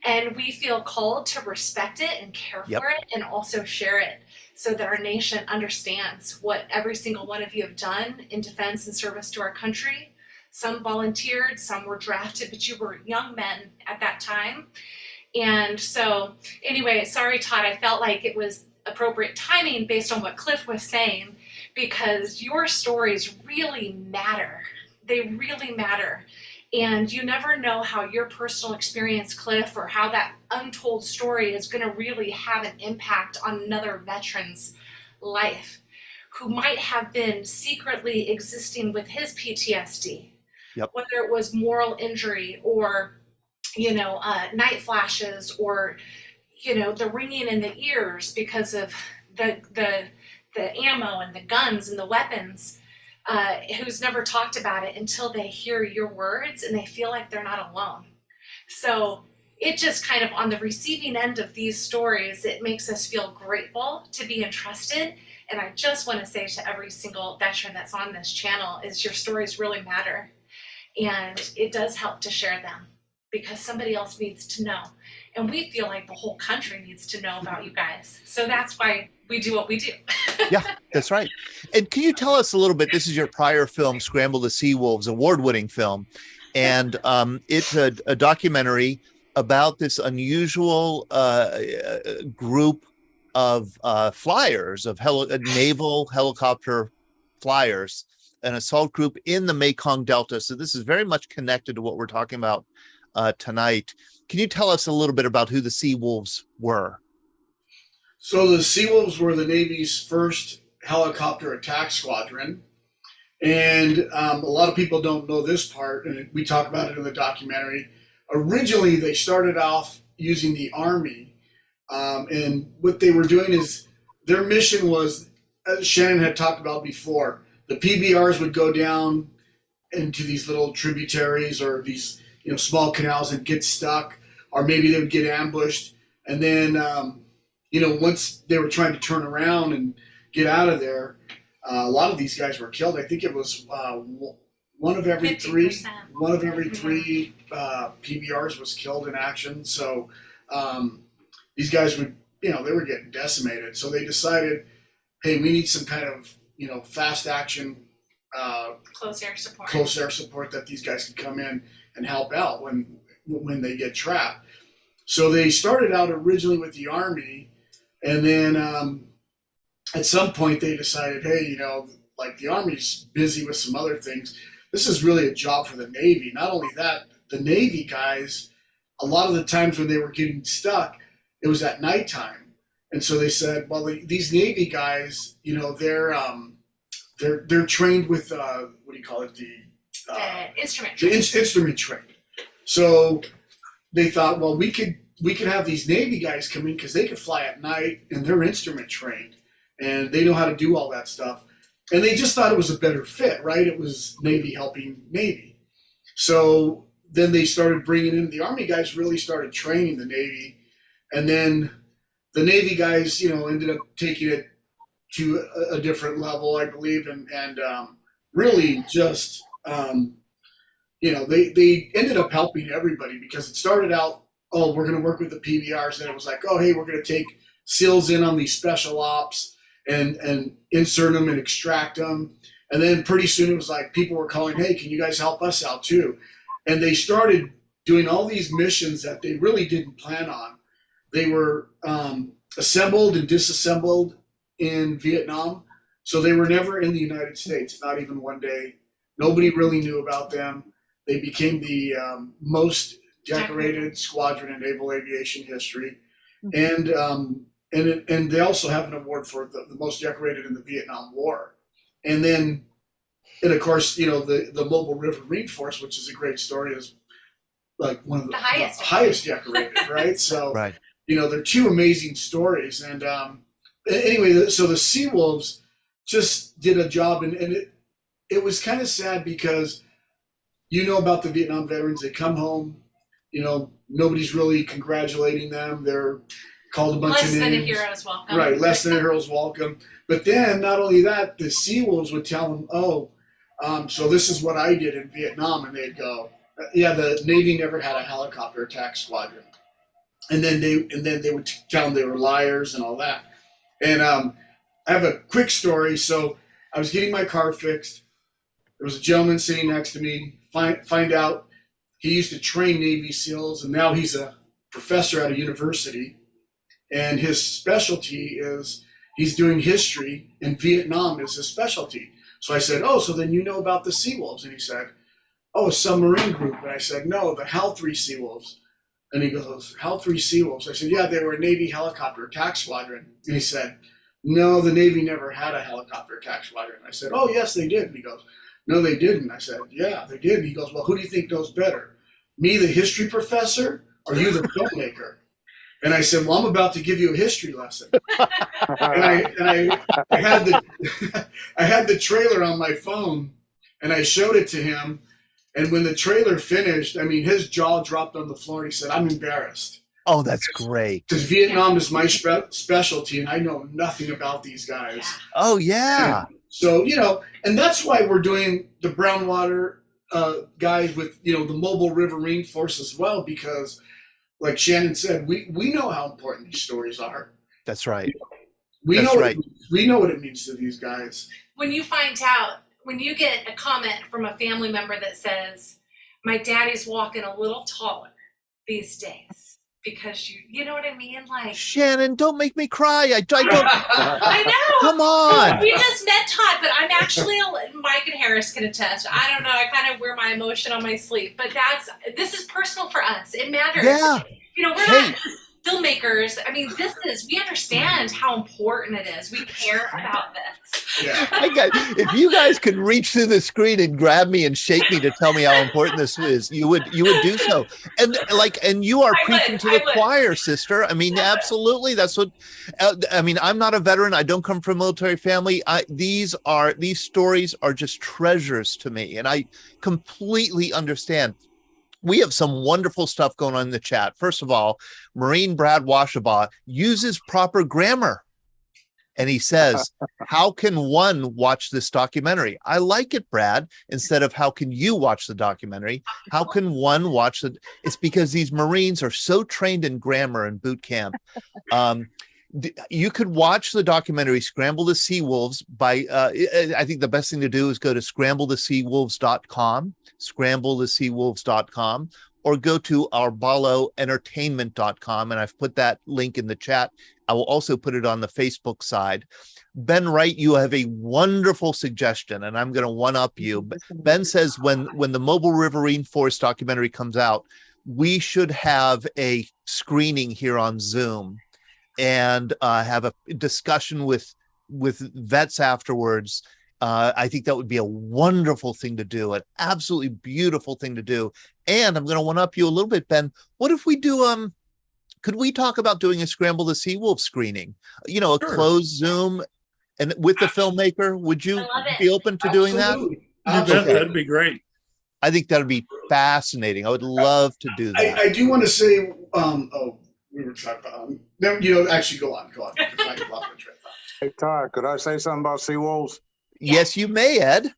Speaker 6: And we feel called to respect it and care for it, and also share it, so that our nation understands what every single one of you have done in defense and service to our country. Some volunteered, some were drafted, but you were young men at that time. And so anyway, sorry, Todd, I felt like it was appropriate timing based on what Cliff was saying, because your stories really matter. They really matter. And you never know how your personal experience, Cliff, or how that untold story is going to really have an impact on another veteran's life who might have been secretly existing with his PTSD, whether it was moral injury or night flashes, or the ringing in the ears because of the ammo and the guns and the weapons, who's never talked about it until they hear your words and they feel like they're not alone. So it just kind of, on the receiving end of these stories, it makes us feel grateful to be entrusted. And I just want to say to every single veteran that's on this channel is your stories really matter, and it does help to share them. because somebody else needs to know. And we feel like the whole country needs to know about you guys. So that's why we do what we do.
Speaker 2: Yeah, that's right. And can you tell us a little bit? This is your prior film, Scramble the Sea Wolves, award-winning film, and it's a documentary about this unusual group of flyers, of naval helicopter flyers, an assault group in the Mekong Delta. So this is very much connected to what we're talking about tonight. Can you tell us a little bit about who the Sea Wolves were?
Speaker 1: So the Sea Wolves were the Navy's first helicopter attack squadron. And a lot of people don't know this part, and we talk about it in the documentary. Originally, they started off using the Army. And what they were doing is their mission was, as Shannon had talked about before, the PBRs would go down into these little tributaries or these small canals and get stuck, or maybe they would get ambushed. And then, once they were trying to turn around and get out of there, a lot of these guys were killed. I think it was one of every
Speaker 6: 50%.
Speaker 1: three PBRs was killed in action. So these guys would, they were getting decimated. So they decided, hey, we need some kind of, fast action,
Speaker 6: Close air support.
Speaker 1: close air support that these guys can come in and help out when they get trapped. So they started out originally with the Army, and then at some point they decided, hey, like the Army's busy with some other things. This is really a job for the Navy. Not only that, the Navy guys, a lot of the times when they were getting stuck, it was at nighttime. And so they said, well, these Navy guys, they're trained with what do you call it? The
Speaker 6: Instrument.
Speaker 1: instrument trained. So they thought, well, we could have these Navy guys come in because they could fly at night and they're instrument trained and they know how to do all that stuff. And they just thought it was a better fit, right? It was Navy helping Navy. So then they started bringing in the Army guys, really started training the Navy, and then the Navy guys, ended up taking it to a different level, I believe, and really just, they ended up helping everybody because it started out, oh, we're going to work with the PBRs, and it was like, oh, hey, we're going to take SEALs in on these special ops and insert them and extract them, and then pretty soon it was like people were calling, hey, can you guys help us out too? And they started doing all these missions that they really didn't plan on. They were assembled and disassembled in Vietnam. So they were never in the United States, not even one day. Nobody really knew about them. They became the most decorated squadron in naval aviation history. And they also have an award for the most decorated in the Vietnam War. And then, of course, the Mobile Riverine Force, which is a great story, is like one of the highest decorated, right? So,
Speaker 2: Right.
Speaker 1: They're two amazing stories. And anyway, so the Sea Wolves just did a job, and it was kind of sad because about the Vietnam veterans, they come home, nobody's really congratulating them. They're called a bunch of names.
Speaker 6: Less than a hero's welcome.
Speaker 1: Right, less than a hero's welcome. But then, not only that, the Sea Wolves would tell them, so this is what I did in Vietnam, and they'd go, yeah, the Navy never had a helicopter attack squadron. And then they would tell them they were liars and all that. And I have a quick story. So I was getting my car fixed. There was a gentleman sitting next to me. Find out he used to train Navy SEALs, and now he's a professor at a university. And his specialty is he's doing history, and Vietnam is his specialty. So I said, oh, so then you know about the Sea Wolves? And he said, oh, a submarine group. And I said, no, the HAL 3 Sea Wolves. And he goes, HAL 3 Sea Wolves. I said, yeah, they were a Navy helicopter attack squadron. And he said, no, the Navy never had a helicopter attack squadron. I said, oh, yes, they did. And he goes, no, they didn't. I said, yeah, they did. And he goes, well, who do you think knows better? Me, the history professor, or you, the filmmaker? And I said, well, I'm about to give you a history lesson. and I had the trailer on my phone, and I showed it to him. And when the trailer finished, his jaw dropped on the floor, and he said, I'm embarrassed.
Speaker 2: Oh, that's great.
Speaker 1: Because Vietnam is my specialty, and I know nothing about these guys.
Speaker 2: Oh, yeah.
Speaker 1: And so, and that's why we're doing the Brownwater guys with, you know, the mobile Riverine force as well, because like Shannon said, we know how important these stories are.
Speaker 2: That's right.
Speaker 1: We
Speaker 2: That's
Speaker 1: know
Speaker 2: right.
Speaker 1: we know what it means to these guys.
Speaker 6: When you find out, when you get a comment from a family member that says, my daddy's walking a little taller these days because you know what I mean? Like,
Speaker 2: Shannon, don't make me cry. I don't.
Speaker 6: I know.
Speaker 2: Come on.
Speaker 6: We just met Todd, but I'm actually, Mike and Harris can attest. I don't know. I kind of wear my emotion on my sleeve, but this is personal for us. It matters.
Speaker 2: Yeah.
Speaker 6: You know, we're not filmmakers. I mean, we understand how important it is. We care about this.
Speaker 1: Yeah.
Speaker 2: If you guys could reach through the screen and grab me and shake me to tell me how important this is, you would do so. And you are preaching to the choir, sister. I mean, absolutely. That's what, I mean, I'm not a veteran. I don't come from a military family. These stories are just treasures to me. And I completely understand. We have some wonderful stuff going on in the chat. First of all, Marine Brad Washabaugh uses proper grammar. And he says, how can one watch this documentary? I like it, Brad. Instead of how can you watch the documentary? How can one watch it? It's because these Marines are so trained in grammar in boot camp. You could watch the documentary Scramble the Sea Wolves by, I think the best thing to do is go to scrambletheseawolves.com, scrambletheseawolves.com, or go to arbaloentertainment.com. And I've put that link in the chat. I will also put it on the Facebook side. Ben Wright, you have a wonderful suggestion, and I'm going to one-up you. Ben says when the Mobile Riverine Forest documentary comes out, we should have a screening here on Zoom and have a discussion with vets afterwards. I think that would be a wonderful thing to do, an absolutely beautiful thing to do. And I'm going to one-up you a little bit, Ben. What if we do, could we talk about doing a Scramble the Sea Wolf screening? You know, a closed Zoom and with the filmmaker. Would you be open to doing that?
Speaker 1: Absolutely.
Speaker 5: That'd be great.
Speaker 2: I think that would be fascinating. I would love to do that.
Speaker 1: I do want to say, we were talking about, no, you know, actually go on.
Speaker 7: Hey, Todd, could I say something about seawolves?
Speaker 2: Yes, you may, Ed.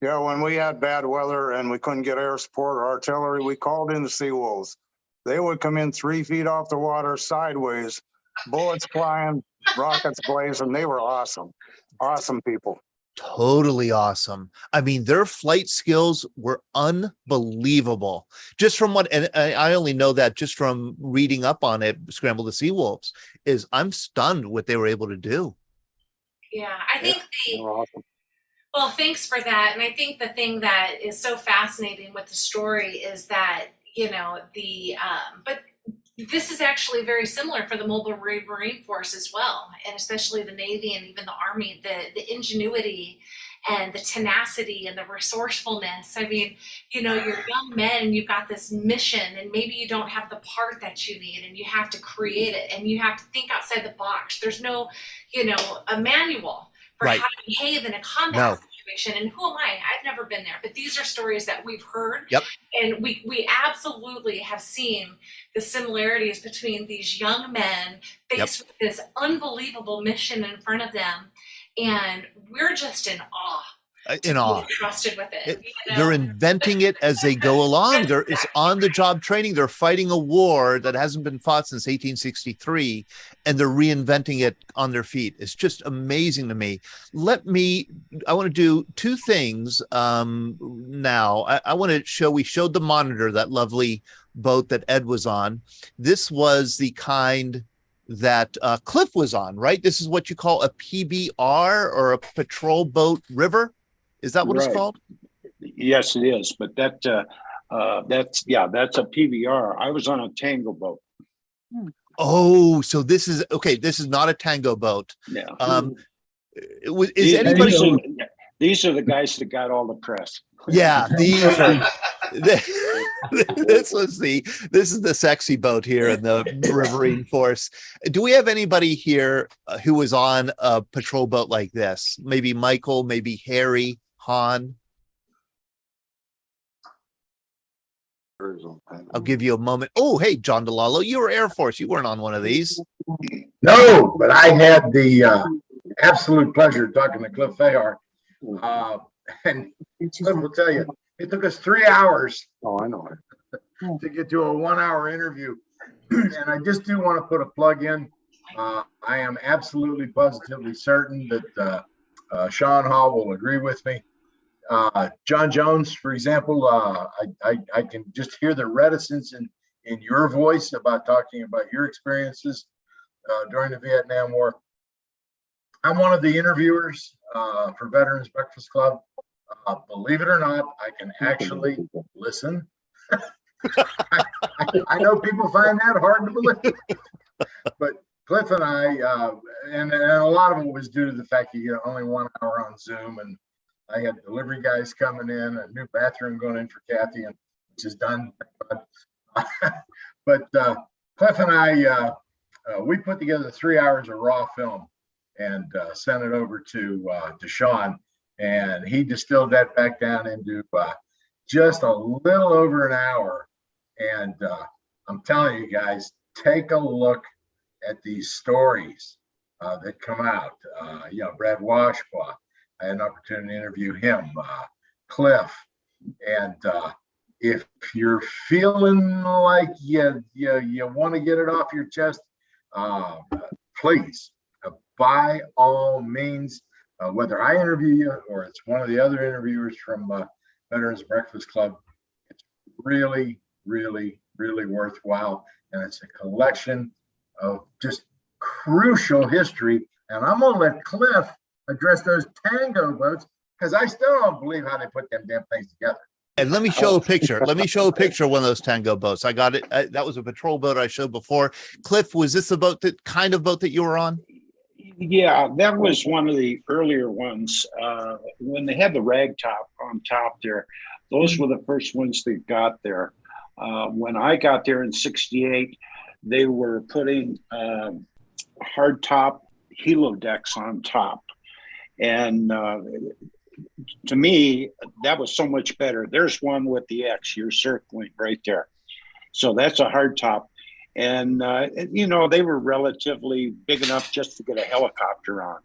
Speaker 7: Yeah, when we had bad weather and we couldn't get air support or artillery, we called in the seawolves. They would come in 3 feet off the water sideways, bullets flying, rockets blazing. They were awesome. Awesome people.
Speaker 2: Totally awesome. I mean, their flight skills were unbelievable. Just from what, and I only know that just from reading up on it, Scramble the Sea Wolves, is I'm stunned what they were able to do.
Speaker 6: Yeah, I think
Speaker 7: They were awesome.
Speaker 6: well, thanks for that. And I think the thing that is so fascinating with the story is that, you know, but this is actually very similar for the Mobile Riverine Force as well, and especially the Navy and even the Army, the ingenuity and the tenacity and the resourcefulness. I mean, you know, you're young men, you've got this mission, and maybe you don't have the part that you need, and you have to create it, and you have to think outside the box. There's no, you know, a manual for how to behave in a combat situation. And who am I? I've never been there, but these are stories that we've heard.
Speaker 2: Yep.
Speaker 6: And we absolutely have seen the similarities between these young men faced with this unbelievable mission in front of them. And we're just in awe. Trusted with it. You know?
Speaker 2: They're inventing it as they go along. It's on-the-job training. They're fighting a war that hasn't been fought since 1863, and they're reinventing it on their feet. It's just amazing to me. I want to do two things now. I want to show, we showed the Monitor, that lovely boat that Ed was on. This was the kind that Cliff was on, right? This is what you call a PBR, or a patrol boat river. Is that what it's called?
Speaker 3: Yes, it is. But that's a PBR. I was on a Tango boat.
Speaker 2: Oh, so this is okay. This is not a Tango boat.
Speaker 3: Yeah. These are the guys that got all the press.
Speaker 2: Yeah, these are. This is the sexy boat here in the Riverine Force. Do we have anybody here who was on a patrol boat like this? Maybe Michael, maybe Harry, Han. I'll give you a moment. Oh, hey, John DeLallo, you were Air Force. You weren't on one of these.
Speaker 11: No, but I had the absolute pleasure of talking to Cliff Pfeiffer. And Cliff will tell you, It took us 3 hours
Speaker 3: Oh, I know it.
Speaker 11: to get to a 1 hour interview. And I just do want to put a plug in. I am absolutely positively certain that Sean Hall will agree with me. John Jones, for example, I can just hear the reticence in your voice about talking about your experiences during the Vietnam War. I'm one of the interviewers for Veterans Breakfast Club. Believe it or not, I can actually listen. I know people find that hard to believe, but Cliff and I, and a lot of it was due to the fact you get only 1 hour on Zoom, and I had delivery guys coming in, a new bathroom going in for Kathy, and which is done. But Cliff and I, we put together 3 hours of raw film and sent it over to Sean, and he distilled that back down into just a little over an hour. And I'm telling you guys, take a look at these stories that come out. Brad Washbaugh, I had an opportunity to interview him, Cliff. And if you're feeling like you want to get it off your chest, please, by all means, whether I interview you or it's one of the other interviewers from Veterans Breakfast Club, it's really, really, really worthwhile. And it's a collection of just crucial history. And I'm going to let Cliff address those Tango boats, because I still don't believe how they put them damn things together.
Speaker 2: And let me show a picture. Let me show a picture of one of those Tango boats. I got it. That was a patrol boat I showed before. Cliff, was this the boat, that kind of boat that you were on?
Speaker 3: Yeah, that was one of the earlier ones. When they had the rag top on top there, those were the first ones that got there. When I got there in '68, they were putting hard top helo decks on top. And to me, that was so much better. There's one with the X you're circling right there. So that's a hard top. And, they were relatively big enough just to get a helicopter on.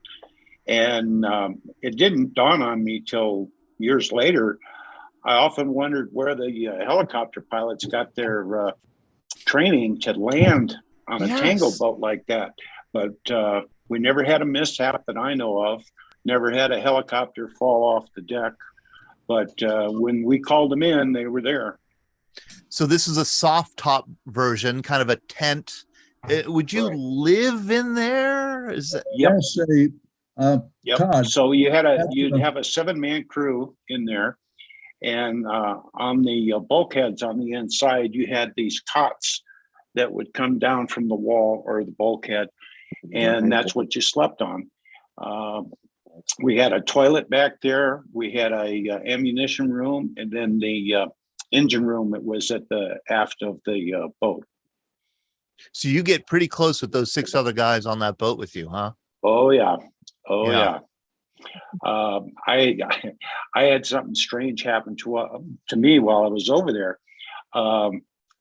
Speaker 3: And it didn't dawn on me till years later. I often wondered where the helicopter pilots got their training to land on a Tango boat like that. But we never had a mishap that I know of. Never had a helicopter fall off the deck. But when we called them in, they were there.
Speaker 2: So this is a soft top version, kind of a tent. Would you live in there? Is that?
Speaker 3: Yep.
Speaker 10: Yep. Todd,
Speaker 3: so you'd have a 7-man crew in there, and on the bulkheads on the inside, you had these cots that would come down from the wall or the bulkhead, and that's what you slept on. We had a toilet back there. We had a ammunition room, and then the engine room. It was at the aft of the boat.
Speaker 2: So you get pretty close with those 6 other guys on that boat with you, huh?
Speaker 3: Oh yeah. I had something strange happen to me while I was over there.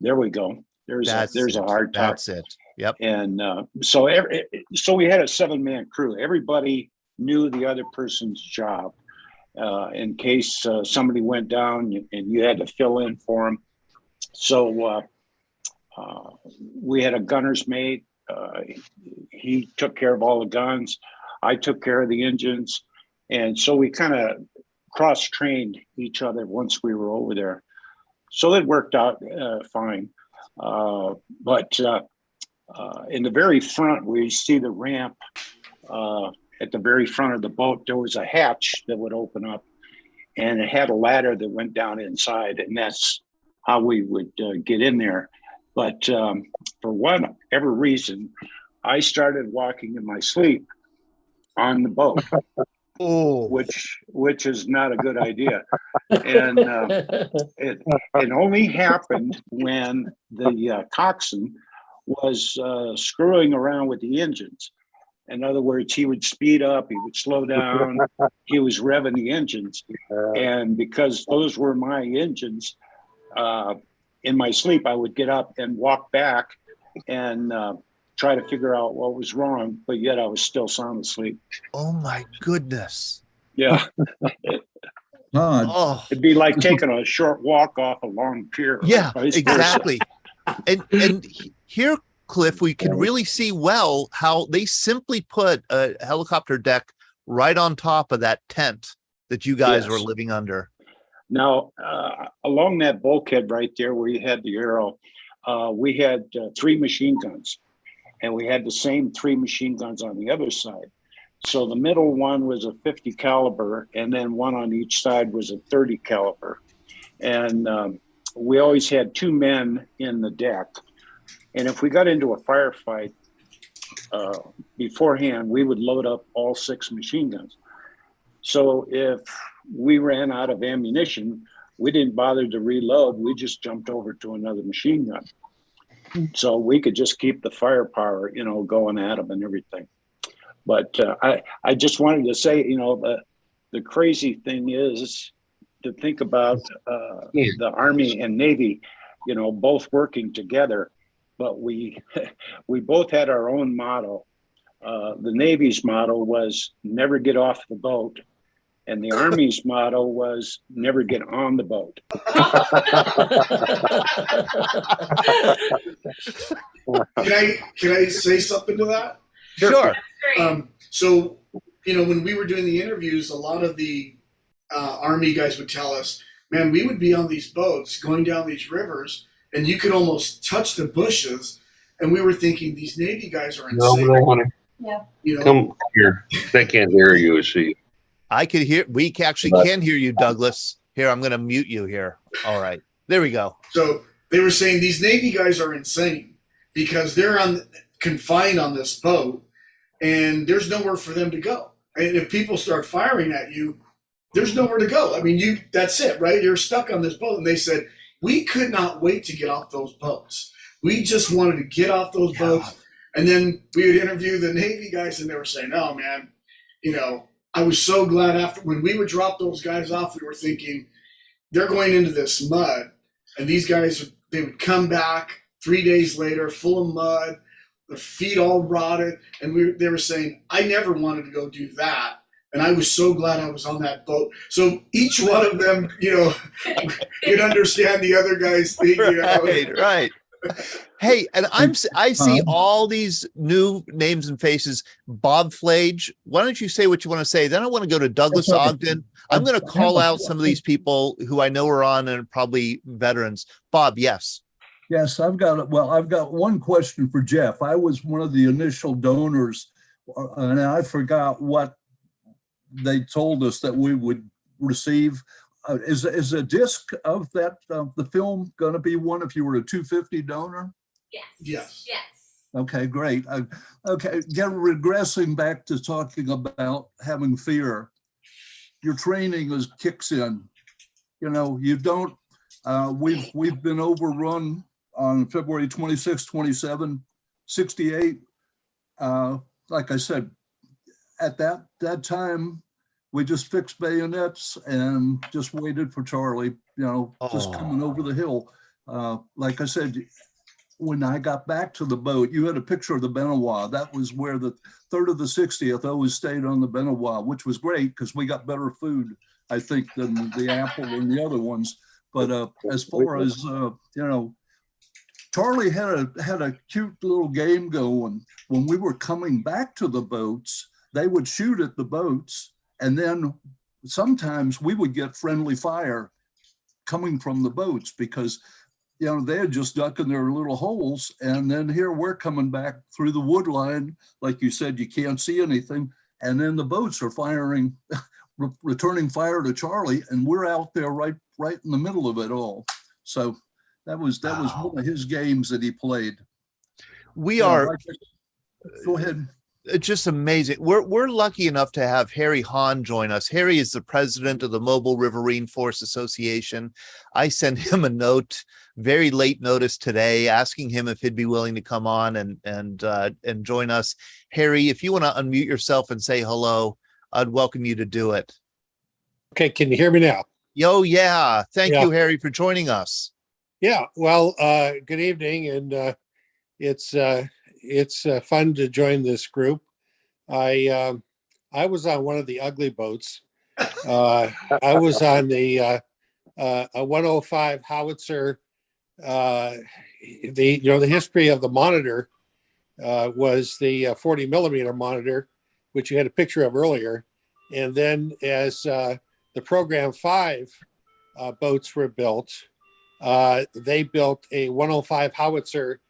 Speaker 3: There we go. There's a hard top.
Speaker 2: That's it. Yep.
Speaker 3: And so we had a 7-man crew. Everybody knew the other person's job. In case somebody went down and you had to fill in for them. So we had a gunner's mate. He took care of all the guns. I took care of the engines. And so we kind of cross-trained each other once we were over there. So it worked out fine. But in the very front, where you see the ramp, at the very front of the boat, there was a hatch that would open up, and it had a ladder that went down inside, and that's how we would get in there. But for whatever reason, I started walking in my sleep on the boat, which is not a good idea. And it only happened when the coxswain was screwing around with the engines. In other words, he would speed up, he would slow down, he was revving the engines. And because those were my engines, in my sleep, I would get up and walk back and try to figure out what was wrong, but yet I was still sound asleep.
Speaker 2: Oh my goodness.
Speaker 3: Yeah.
Speaker 10: Todd,
Speaker 2: Oh,
Speaker 3: It'd be like taking a short walk off a long pier. or
Speaker 2: yeah,
Speaker 3: vice versa.
Speaker 2: exactly. And here, Cliff, we can really see well how they simply put a helicopter deck right on top of that tent that you guys
Speaker 3: Yes.
Speaker 2: were living under.
Speaker 3: Now, along that bulkhead right there where you had the arrow, we had 3 machine guns, and we had the same 3 machine guns on the other side. So the middle one was a 50 caliber, and then one on each side was a 30 caliber. And we always had 2 men in the deck. And if we got into a firefight beforehand, we would load up all 6 machine guns. So if we ran out of ammunition, we didn't bother to reload. We just jumped over to another machine gun. So we could just keep the firepower, going at them and everything. But I just wanted to say, the crazy thing is to think about the Army and Navy, both working together. But we both had our own motto. The Navy's motto was never get off the boat. And the Army's motto was never get on the boat.
Speaker 1: Can I say something to that?
Speaker 2: Sure.
Speaker 1: So, when we were doing the interviews, a lot of the Army guys would tell us, man, we would be on these boats going down these rivers, and you could almost touch the bushes. And we were thinking, these Navy guys are
Speaker 12: No,
Speaker 1: insane.
Speaker 12: honey.
Speaker 9: Yeah.
Speaker 12: Come here. They can't hear you. See.
Speaker 2: I could hear, we actually can hear you, Douglas. Here, I'm going to mute you here. All right. There we go.
Speaker 1: So they were saying these Navy guys are insane because they're confined on this boat, and there's nowhere for them to go. And if people start firing at you, there's nowhere to go. I mean, that's it, right? You're stuck on this boat. And they said, we could not wait to get off those boats. We just wanted to get off those boats. And then we would interview the Navy guys, and they were saying, oh, man, I was so glad after when we would drop those guys off, we were thinking they're going into this mud, and these guys, they would come back 3 days later full of mud, their feet all rotted. And they were saying, I never wanted to go do that. And I was so glad I was on that boat. So each one of them, could understand the other guy's thing.
Speaker 2: Right. Hey, and I see all these new names and faces. Bob Flage, why don't you say what you want to say? Then I want to go to Douglas Ogden. I'm going to call out some of these people who I know are on and probably veterans. Bob, yes.
Speaker 10: Yes, I've got one question for Jeff. I was one of the initial donors, and I forgot what they told us that we would receive. Is a disc of that the film going to be one if you were a 250 donor?
Speaker 1: Yes.
Speaker 10: Okay, great. Okay, regressing back to talking about having fear. Your training kicks in. You don't. We've been overrun on February 26, 27, 68. Like I said, at that time, we just fixed bayonets and just waited for Charlie, just coming over the hill. Like I said, when I got back to the boat, you had a picture of the Benoit. That was where the 3rd of the 60th always stayed on the Benoit, which was great because we got better food, I think, than the Apple and the other ones. But as far as, Charlie had a cute little game going. When we were coming back to the boats, they would shoot at the boats. And then sometimes we would get friendly fire coming from the boats because, they had just dug in their little holes. And then here we're coming back through the wood line. Like you said, you can't see anything. And then the boats are firing, returning fire to Charlie. And we're out there right in the middle of it all. So that was one of his games that he played.
Speaker 2: We are.
Speaker 10: Go ahead.
Speaker 2: It's just amazing. We're lucky enough to have Harry Hahn join us. Harry is the president of the Mobile Riverine Force Association. I sent him a note, very late notice today, asking him if he'd be willing to come on and join us. Harry, if you want to unmute yourself and say hello, I'd welcome you to do it.
Speaker 13: Okay, can you hear me now?
Speaker 2: Yo, yeah. Thank you, Harry, for joining us.
Speaker 13: Yeah, well, good evening, and it's fun to join this group. I was on one of the ugly boats, I was on a 105 howitzer. The history of the monitor was the 40 millimeter monitor, which you had a picture of earlier. And then as the Program 5 boats were built, they built a 105 howitzer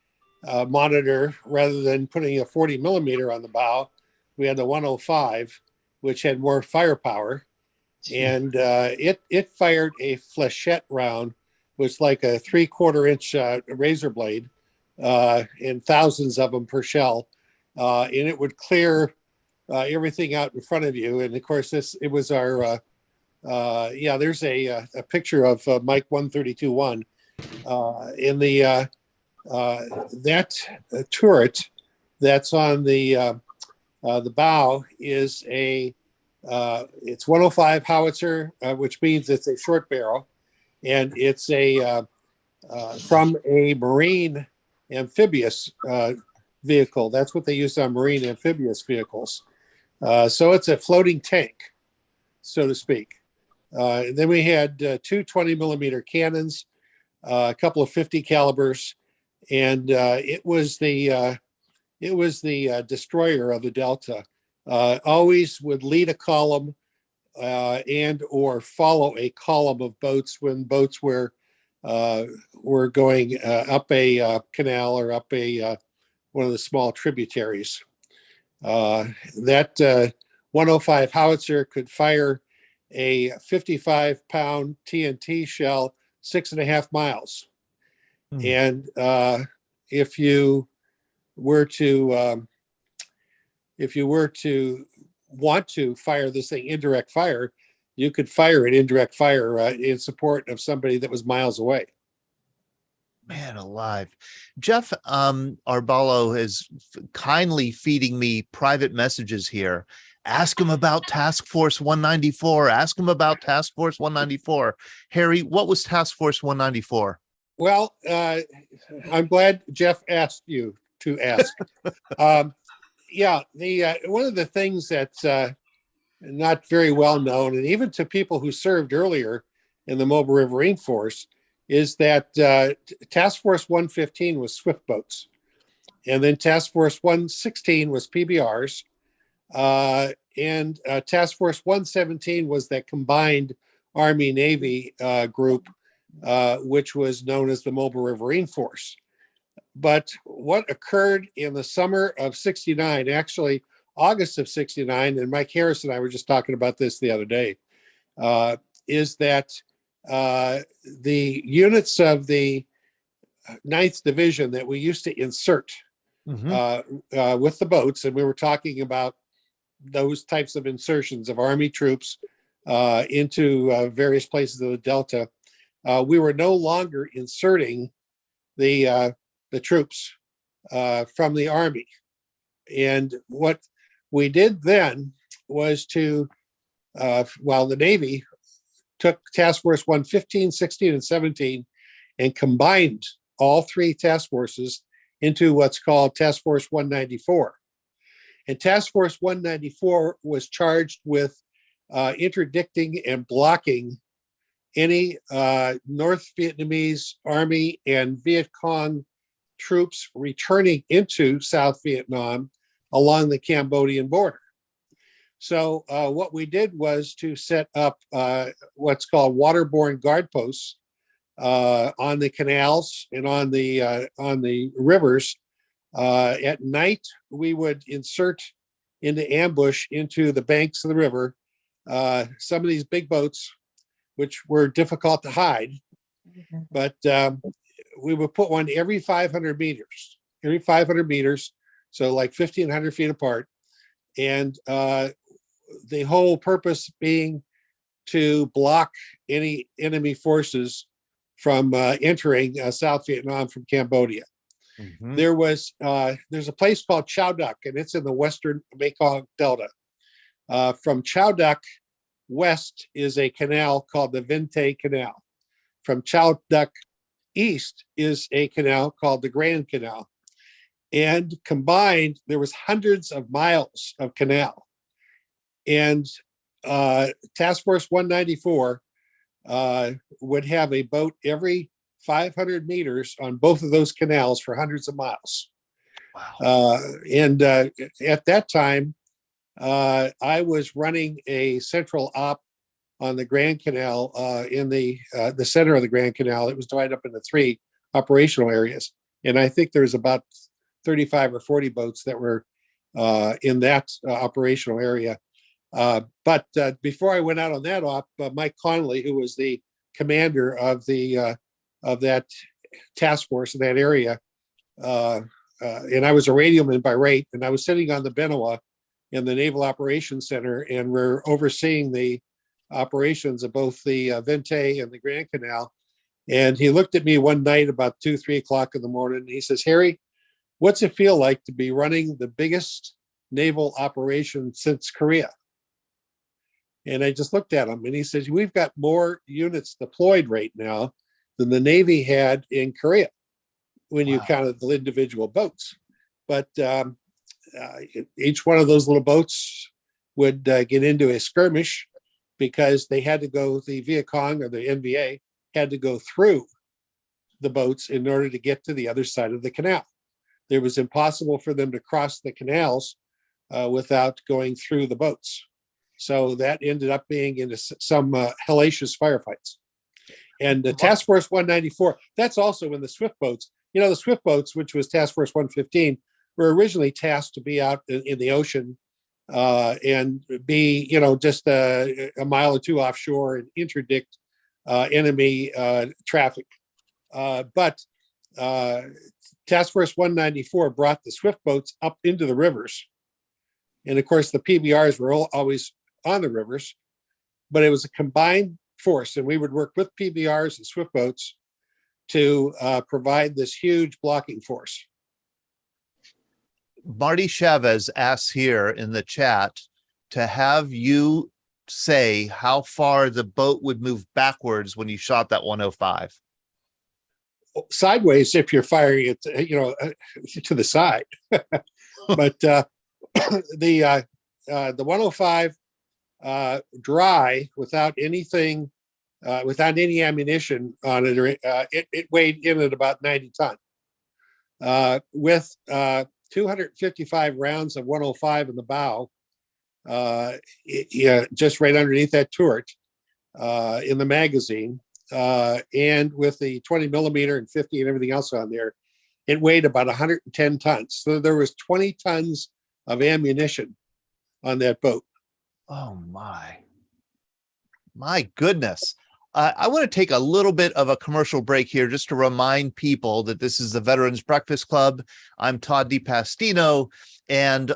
Speaker 13: monitor rather than putting a 40 millimeter on the bow. We had the 105, which had more firepower, and it fired a flechette round, was like a 3/4 inch razor blade, and thousands of them per shell, and it would clear everything out in front of you. And of course, it was our there's a picture of Mike 132-1 in the that turret that's on the bow is it's 105 howitzer, which means it's a short barrel, and it's from a marine amphibious vehicle. That's what they use on marine amphibious vehicles. So it's a floating tank, so to speak. Then we had two 20 millimeter cannons, a couple of 50 calibers, and it was the destroyer of the Delta. Always would lead a column and or follow a column of boats when boats were going up a canal or up one of the small tributaries. That 105 howitzer could fire a 55-pound TNT shell 6.5 miles. And if you were to want to fire this thing indirect fire, you could fire it indirect fire in support of somebody that was miles away.
Speaker 2: Man alive. Jeff Arballo is kindly feeding me private messages here. Ask him about Task Force 194. Ask him about Task Force 194. Harry, what was Task Force 194?
Speaker 13: Well, I'm glad Jeff asked you to ask. Yeah, one of the things that's not very well known, and even to people who served earlier in the Mobile Riverine Force, is that Task Force 115 was swift boats, and then Task Force 116 was PBRs, and Task Force 117 was that combined Army-Navy group, which was known as the Mobile Riverine Force. But what occurred in the summer of '69, actually August of '69, and Mike Harris and I were just talking about this the other day, is that the units of the 9th Division that we used to insert with the boats, and we were talking about those types of insertions of Army troops into various places of the Delta, we were no longer inserting the troops from the Army. And what we did then was the Navy took Task Force 115, 16, and 17 and combined all three task forces into what's called Task Force 194. And Task Force 194 was charged with interdicting and blocking any North Vietnamese Army and Viet Cong troops returning into South Vietnam along the Cambodian border. So what we did was to set up what's called waterborne guard posts on the canals and on the rivers. At night, we would insert into ambush into the banks of the river some of these big boats, which were difficult to hide, but we would put one every 500 meters, so like 1,500 feet apart. And the whole purpose being to block any enemy forces from entering South Vietnam from Cambodia. There's a place called Chow Duck, and it's in the western Mekong Delta. From Chow Duck west is a canal called the Vente Canal. From Chow Duck east is a canal called the Grand Canal. And combined, there was hundreds of miles of canal. And Task Force 194 would have a boat every 500 meters on both of those canals for hundreds of miles.
Speaker 2: Wow.
Speaker 13: And at that time, I was running a central op on the Grand Canal in the center of the Grand Canal. It was divided up into 3 operational areas. And I think there's about 35 or 40 boats that were in that operational area. But before I went out on that op, Mike Connolly, who was the commander of that task force in that area, and I was a radioman by rate, and I was sitting on the Benoit in the Naval Operations Center, and we're overseeing the operations of both the Vente and the Grand Canal. And he looked at me one night about 2-3 o'clock in the morning, and he says, "Harry, what's it feel like to be running the biggest naval operation since Korea?" And I just looked at him, and he says, "We've got more units deployed right now than the Navy had in Korea when you counted the individual boats." But each one of those little boats would get into a skirmish because they had to go, the Vietcong or the NVA had to go through the boats in order to get to the other side of the canal. It was impossible for them to cross the canals without going through the boats. So that ended up being into some hellacious firefights. And the Task Force 194, that's also in the Swift boats. You know, the Swift boats, which was Task Force 115, were originally tasked to be out in the ocean and be, you know, just a mile or 2 offshore and interdict enemy traffic. But Task Force 194 brought the Swift boats up into the rivers. And of course, the PBRs were always on the rivers, but it was a combined force. And we would work with PBRs and Swift boats to provide this huge blocking force.
Speaker 2: Marty Chavez asks here in the chat to have you say how far the boat would move backwards when you shot that 105.
Speaker 13: Sideways if you're firing it, you know, to the side. But the 105 dry without anything, without any ammunition on it, it weighed in at about 90 tons. With 255 rounds of 105 in the bow, just right underneath that turret in the magazine, and with the 20 millimeter and 50 and everything else on there, it weighed about 110 tons. So there was 20 tons of ammunition on that boat.
Speaker 2: Oh my goodness. I want to take a little bit of a commercial break here just to remind people that this is the Veterans Breakfast Club. I'm Todd DiPastino, and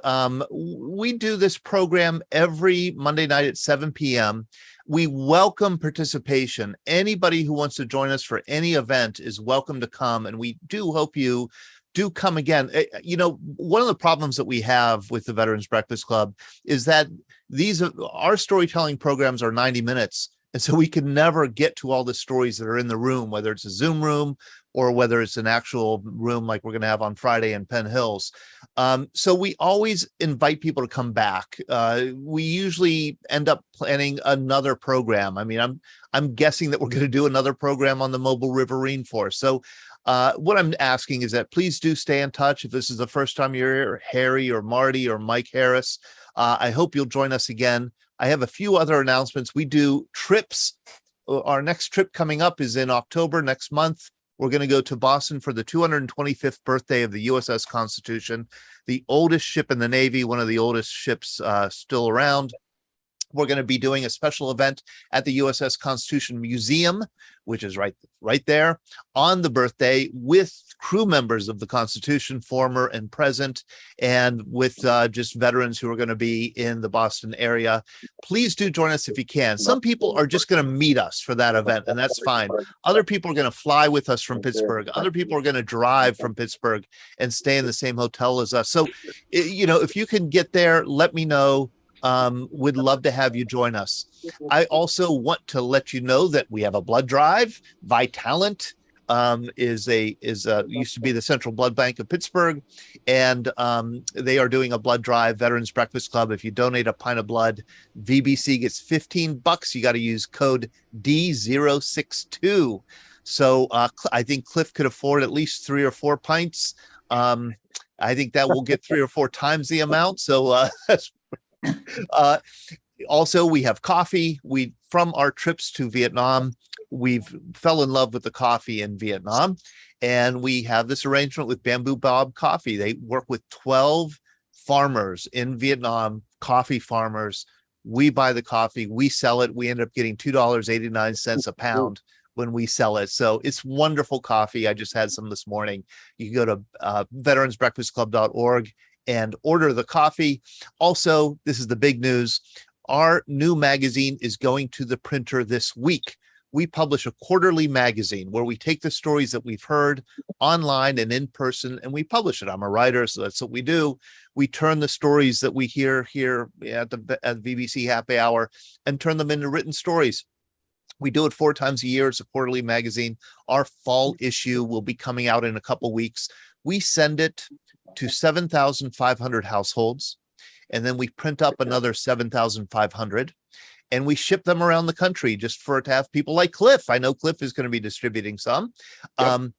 Speaker 2: we do this program every Monday night at 7 p.m. We welcome participation. Anybody who wants to join us for any event is welcome to come, and we do hope you do come again. You know, one of the problems that we have with the Veterans Breakfast Club is that our storytelling programs are 90 minutes. And so we can never get to all the stories that are in the room, whether it's a Zoom room or whether it's an actual room like we're going to have on Friday in Penn Hills. So we always invite people to come back. We usually end up planning another program. I mean, I'm guessing that we're going to do another program on the mobile Riverine force. So what I'm asking is that please do stay in touch. If this is the first time you're here, Harry or Marty or Mike Harris, I hope you'll join us again. I have a few other announcements. We do trips. Our next trip coming up is in October next month. We're going to go to Boston for the 225th birthday of the USS Constitution, the oldest ship in the Navy, one of the oldest ships still around. We're going to be doing a special event at the USS Constitution Museum, which is right there on the birthday, with crew members of the Constitution, former and present, and with just veterans who are going to be in the Boston area. Please do join us if you can. Some people are just going to meet us for that event, and that's fine. Other people are going to fly with us from Pittsburgh. Other people are going to drive from Pittsburgh and stay in the same hotel as us. So, you know, if you can get there, let me know. We'd love to have you join us. I also want to let you know that we have a blood drive, Vitalent. is used to be the Central Blood Bank of Pittsburgh, and they are doing a blood drive. Veterans Breakfast Club. If you donate a pint of blood, VBC gets $15. You got to use code D062. So I think Cliff could afford at least 3 or 4 pints. I think that will get 3 or 4 times the amount. So also we have coffee. From our trips to Vietnam, we've fell in love with the coffee in Vietnam, and we have this arrangement with Bamboo Bob Coffee. They work with 12 farmers in Vietnam, coffee farmers. We buy the coffee, we sell it. We end up getting $2.89 a pound when we sell it. So it's wonderful coffee. I just had some this morning. You can go to veteransbreakfastclub.org and order the coffee. Also, this is the big news. Our new magazine is going to the printer this week. We publish a quarterly magazine where we take the stories that we've heard online and in person, and we publish it. I'm a writer, so that's what we do. We turn the stories that we hear here at VBC Happy Hour and turn them into written stories. We do it 4 times a year. It's a quarterly magazine. Our fall issue will be coming out in a couple weeks. We send it to 7,500 households, and then we print up another 7,500, and we ship them around the country just to have people like Cliff. I know Cliff is going to be distributing some. Yep.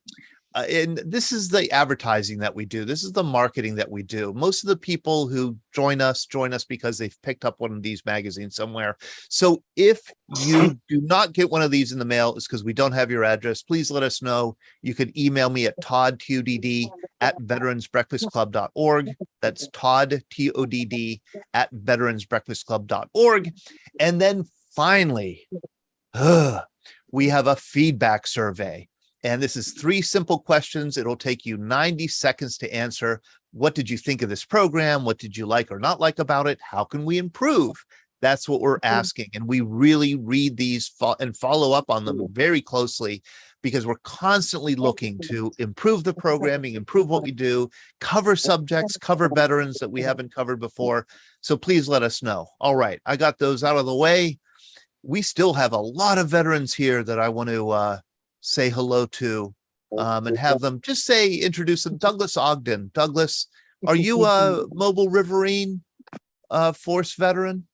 Speaker 2: And this is the advertising that we do. This is the marketing that we do. Most of the people who join us because they've picked up one of these magazines somewhere. So if you do not get one of these in the mail, it's because we don't have your address. Please let us know. You can email me at todd@veteransbreakfastclub.org. That's Todd, TODD, @veteransbreakfastclub.org. And then finally, we have a feedback survey. And this is 3 simple questions. It'll take you 90 seconds to answer. What did you think of this program? What did you like or not like about it? How can we improve? That's what we're asking. And we really read these and follow up on them very closely, because we're constantly looking to improve the programming, improve what we do, cover subjects, cover veterans that we haven't covered before. So please let us know. All right, I got those out of the way. We still have a lot of veterans here that I want to say hello to, and have them just introduce them. Douglas Ogden. Douglas, are you a mobile Riverine force veteran?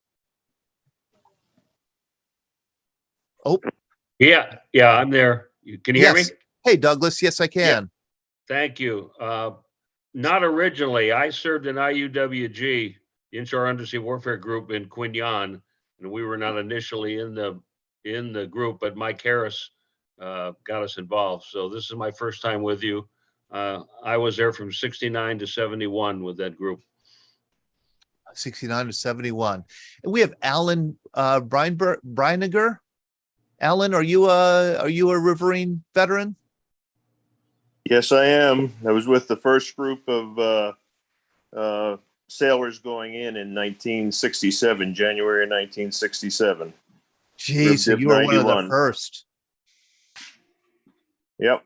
Speaker 2: Oh,
Speaker 12: Yeah, I'm there. Can you hear me?
Speaker 2: Hey, Douglas. Yes, I can.
Speaker 12: Yeah. Thank you. Not originally. I served in IUWG, the Inshore Undersea Warfare Group in Quin Yon, and we were not initially in the group, but Mike Harris got us involved. So this is my first time with you. I was there from 69 to 71 with that group.
Speaker 2: 69 to 71. And we have Alan Breiniger. Alan, are you a Riverine veteran?
Speaker 14: Yes, I am. I was with the first group of sailors going in 1967, January 1967.
Speaker 2: Geez, so you were one of the first.
Speaker 14: Yep.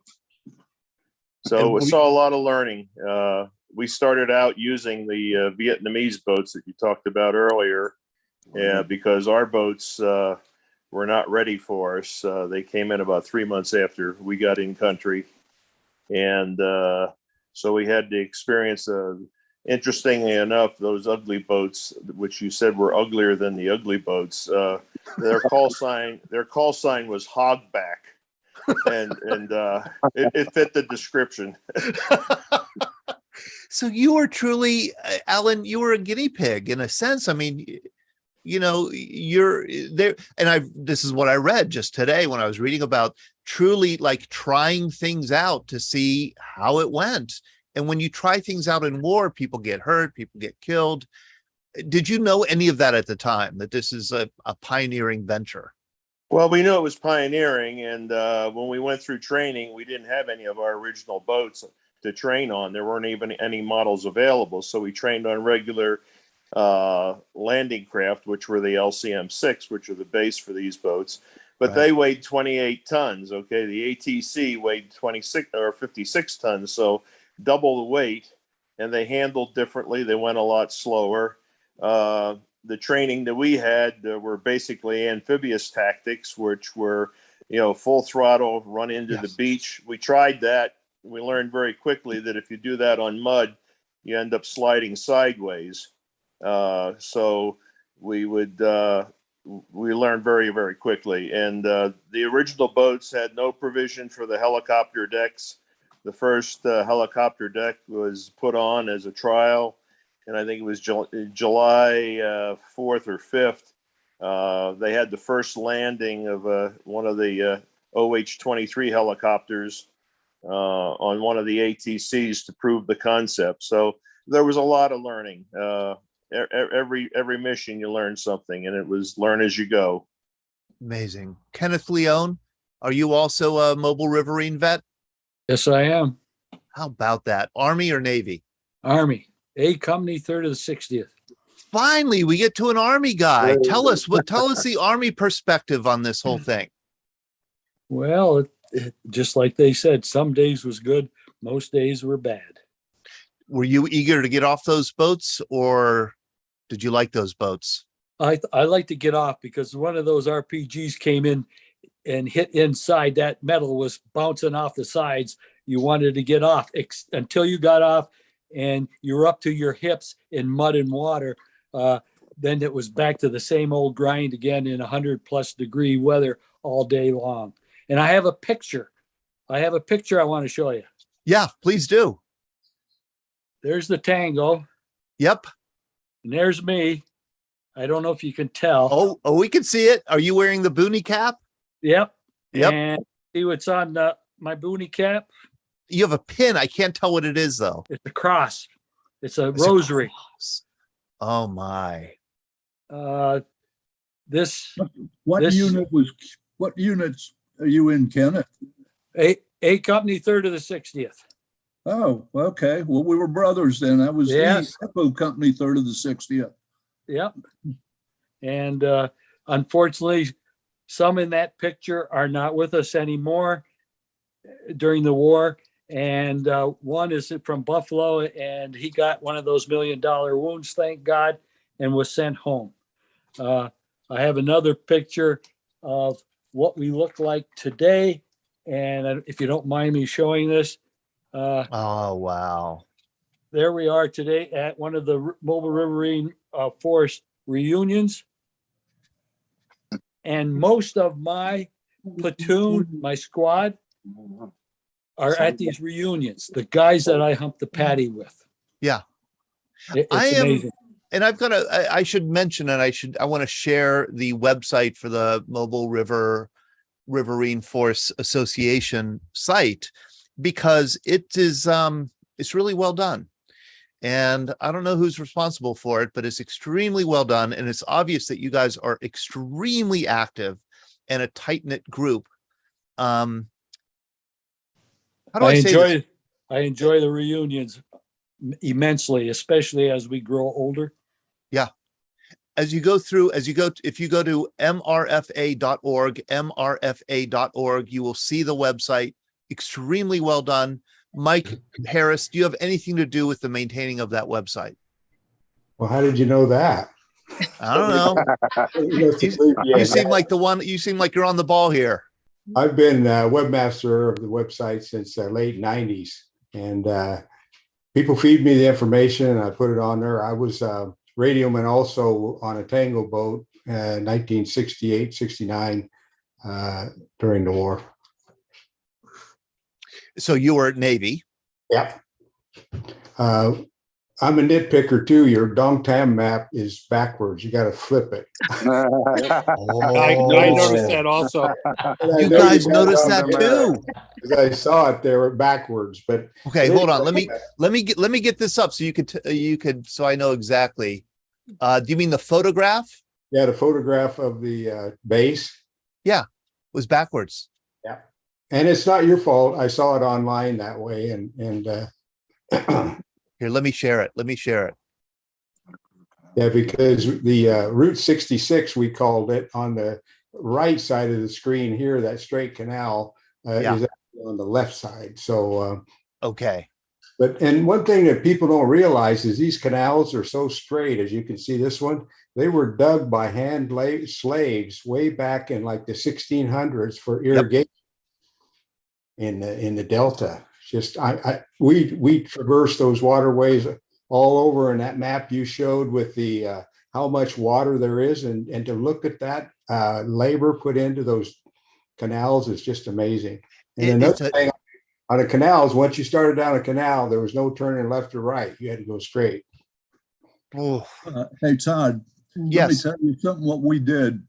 Speaker 14: So we saw a lot of learning. We started out using the Vietnamese boats that you talked about earlier, because our boats were not ready for us. They came in about 3 months after we got in country. And so we had to experience, interestingly enough, those ugly boats, which you said were uglier than the ugly boats. Their call sign was Hogback. And it fit the description.
Speaker 2: So you were truly, Alan, you were a guinea pig in a sense. I mean, you're there, and this is what I read just today when I was reading about truly like trying things out to see how it went. And when you try things out in war, people get hurt, people get killed. Did you know any of that at the time, that this is a pioneering venture?
Speaker 14: Well, we knew it was pioneering, and when we went through training, we didn't have any of our original boats to train on. There weren't even any models available, so we trained on regular landing craft, which were the LCM-6, which are the base for these boats. But They weighed 28 tons. Okay, the ATC weighed 26 or 56 tons, so double the weight, and they handled differently. They went a lot slower. The training that we had were basically amphibious tactics, which were full throttle, run into the
Speaker 13: Yes.
Speaker 14: beach. We tried that. We learned very quickly that if you do that on mud, you end up sliding sideways. So we learned very, very quickly. And the original boats had no provision for the helicopter decks. The first helicopter deck was put on as a trial, and I think it was July 4th or 5th. They had the first landing of one of the OH-23 helicopters on one of the ATCs to prove the concept. So there was a lot of learning. Every mission you learn something, and it was learn as you go.
Speaker 2: Amazing. Kenneth Leone, are you also a mobile Riverine vet?
Speaker 15: Yes, I am.
Speaker 2: How about that? Army or Navy?
Speaker 15: Army, A Company, 3rd of the 60th.
Speaker 2: Finally, we get to an Army guy. Tell us the Army perspective on this whole thing.
Speaker 15: Well, just like they said, some days was good, most days were bad.
Speaker 2: Were you eager to get off those boats, or did you like those boats?
Speaker 15: I like to get off because one of those RPGs came in and hit inside. That metal was bouncing off the sides. You wanted to get off until you got off and you were up to your hips in mud and water. Then it was back to the same old grind again in 100+ degree weather all day long. And I have a picture. I want to show you.
Speaker 2: Yeah, please do.
Speaker 15: There's the Tango.
Speaker 2: Yep.
Speaker 15: And there's me. I don't know if you can tell.
Speaker 2: Oh, we can see it. Are you wearing the boonie cap?
Speaker 15: Yep.
Speaker 2: Yep.
Speaker 15: And see what's on my boonie cap?
Speaker 2: You have a pin. I can't tell what it is though.
Speaker 15: It's a cross. It's a rosary.
Speaker 2: Oh my.
Speaker 10: What units are you in, Kenneth?
Speaker 15: A Company, 3rd of the 60th.
Speaker 10: Oh, okay. Well, we were brothers then. I was
Speaker 15: Yes.
Speaker 10: the Echo Company, 3rd of the 60th.
Speaker 15: Yep. And unfortunately, some in that picture are not with us anymore during the war. And one is from Buffalo, and he got one of those $1 million wounds, thank God, and was sent home. I have another picture of what we look like today. And if you don't mind me showing this.
Speaker 2: Oh, wow.
Speaker 15: There we are today at one of the Mobile Riverine Force reunions. And most of my platoon, my squad, are at these reunions. The guys that I hump the paddy with.
Speaker 2: Yeah.
Speaker 15: It's amazing.
Speaker 2: And I should mention, and I want to share the website for the Mobile Riverine Force Association site, because it is, it's really well done. And I don't know who's responsible for it, but it's extremely well done. And it's obvious that you guys are extremely active and a tight-knit group. How do I say this?
Speaker 15: I enjoy the reunions immensely, especially as we grow older.
Speaker 2: Yeah. If you go to mrfa.org, you will see the website. Extremely well done. Mike Harris, do you have anything to do with the maintaining of that website?
Speaker 16: Well, how did you know that?
Speaker 2: I don't know. You seem like you're on the ball here.
Speaker 16: I've been webmaster of the website since the late 90s, and people feed me the information and I put it on there. I was radioman also on a Tango boat, 1968, 69, during the war.
Speaker 2: So you were at Navy.
Speaker 16: Yep. I'm a nitpicker too. Your Dong Tam map is backwards. You got to flip it.
Speaker 13: I noticed that also.
Speaker 2: You guys noticed that too.
Speaker 16: I saw it there backwards, but
Speaker 2: okay, hold on. Let me get this up so you could so I know exactly. Do you mean the photograph?
Speaker 16: Yeah, the photograph of the base.
Speaker 2: Yeah, it was backwards.
Speaker 16: Yeah, and it's not your fault. I saw it online that way, and
Speaker 2: here, let me share it.
Speaker 16: Yeah, because the Route 66, we called it, on the right side of the screen here, that straight canal is actually on the left side. So
Speaker 2: okay.
Speaker 16: And one thing that people don't realize is these canals are so straight. As you can see, this one, they were dug by hand slaves way back in like the 1600s for irrigation in the Delta. Just we traversed those waterways all over, and that map you showed with the how much water there is, and to look at that labor put into those canals is just amazing. And another thing on the canals, once you started down a canal, there was no turning left or right. You had to go straight.
Speaker 10: Hey, Todd,
Speaker 2: yes.
Speaker 10: Let me tell you something what we did.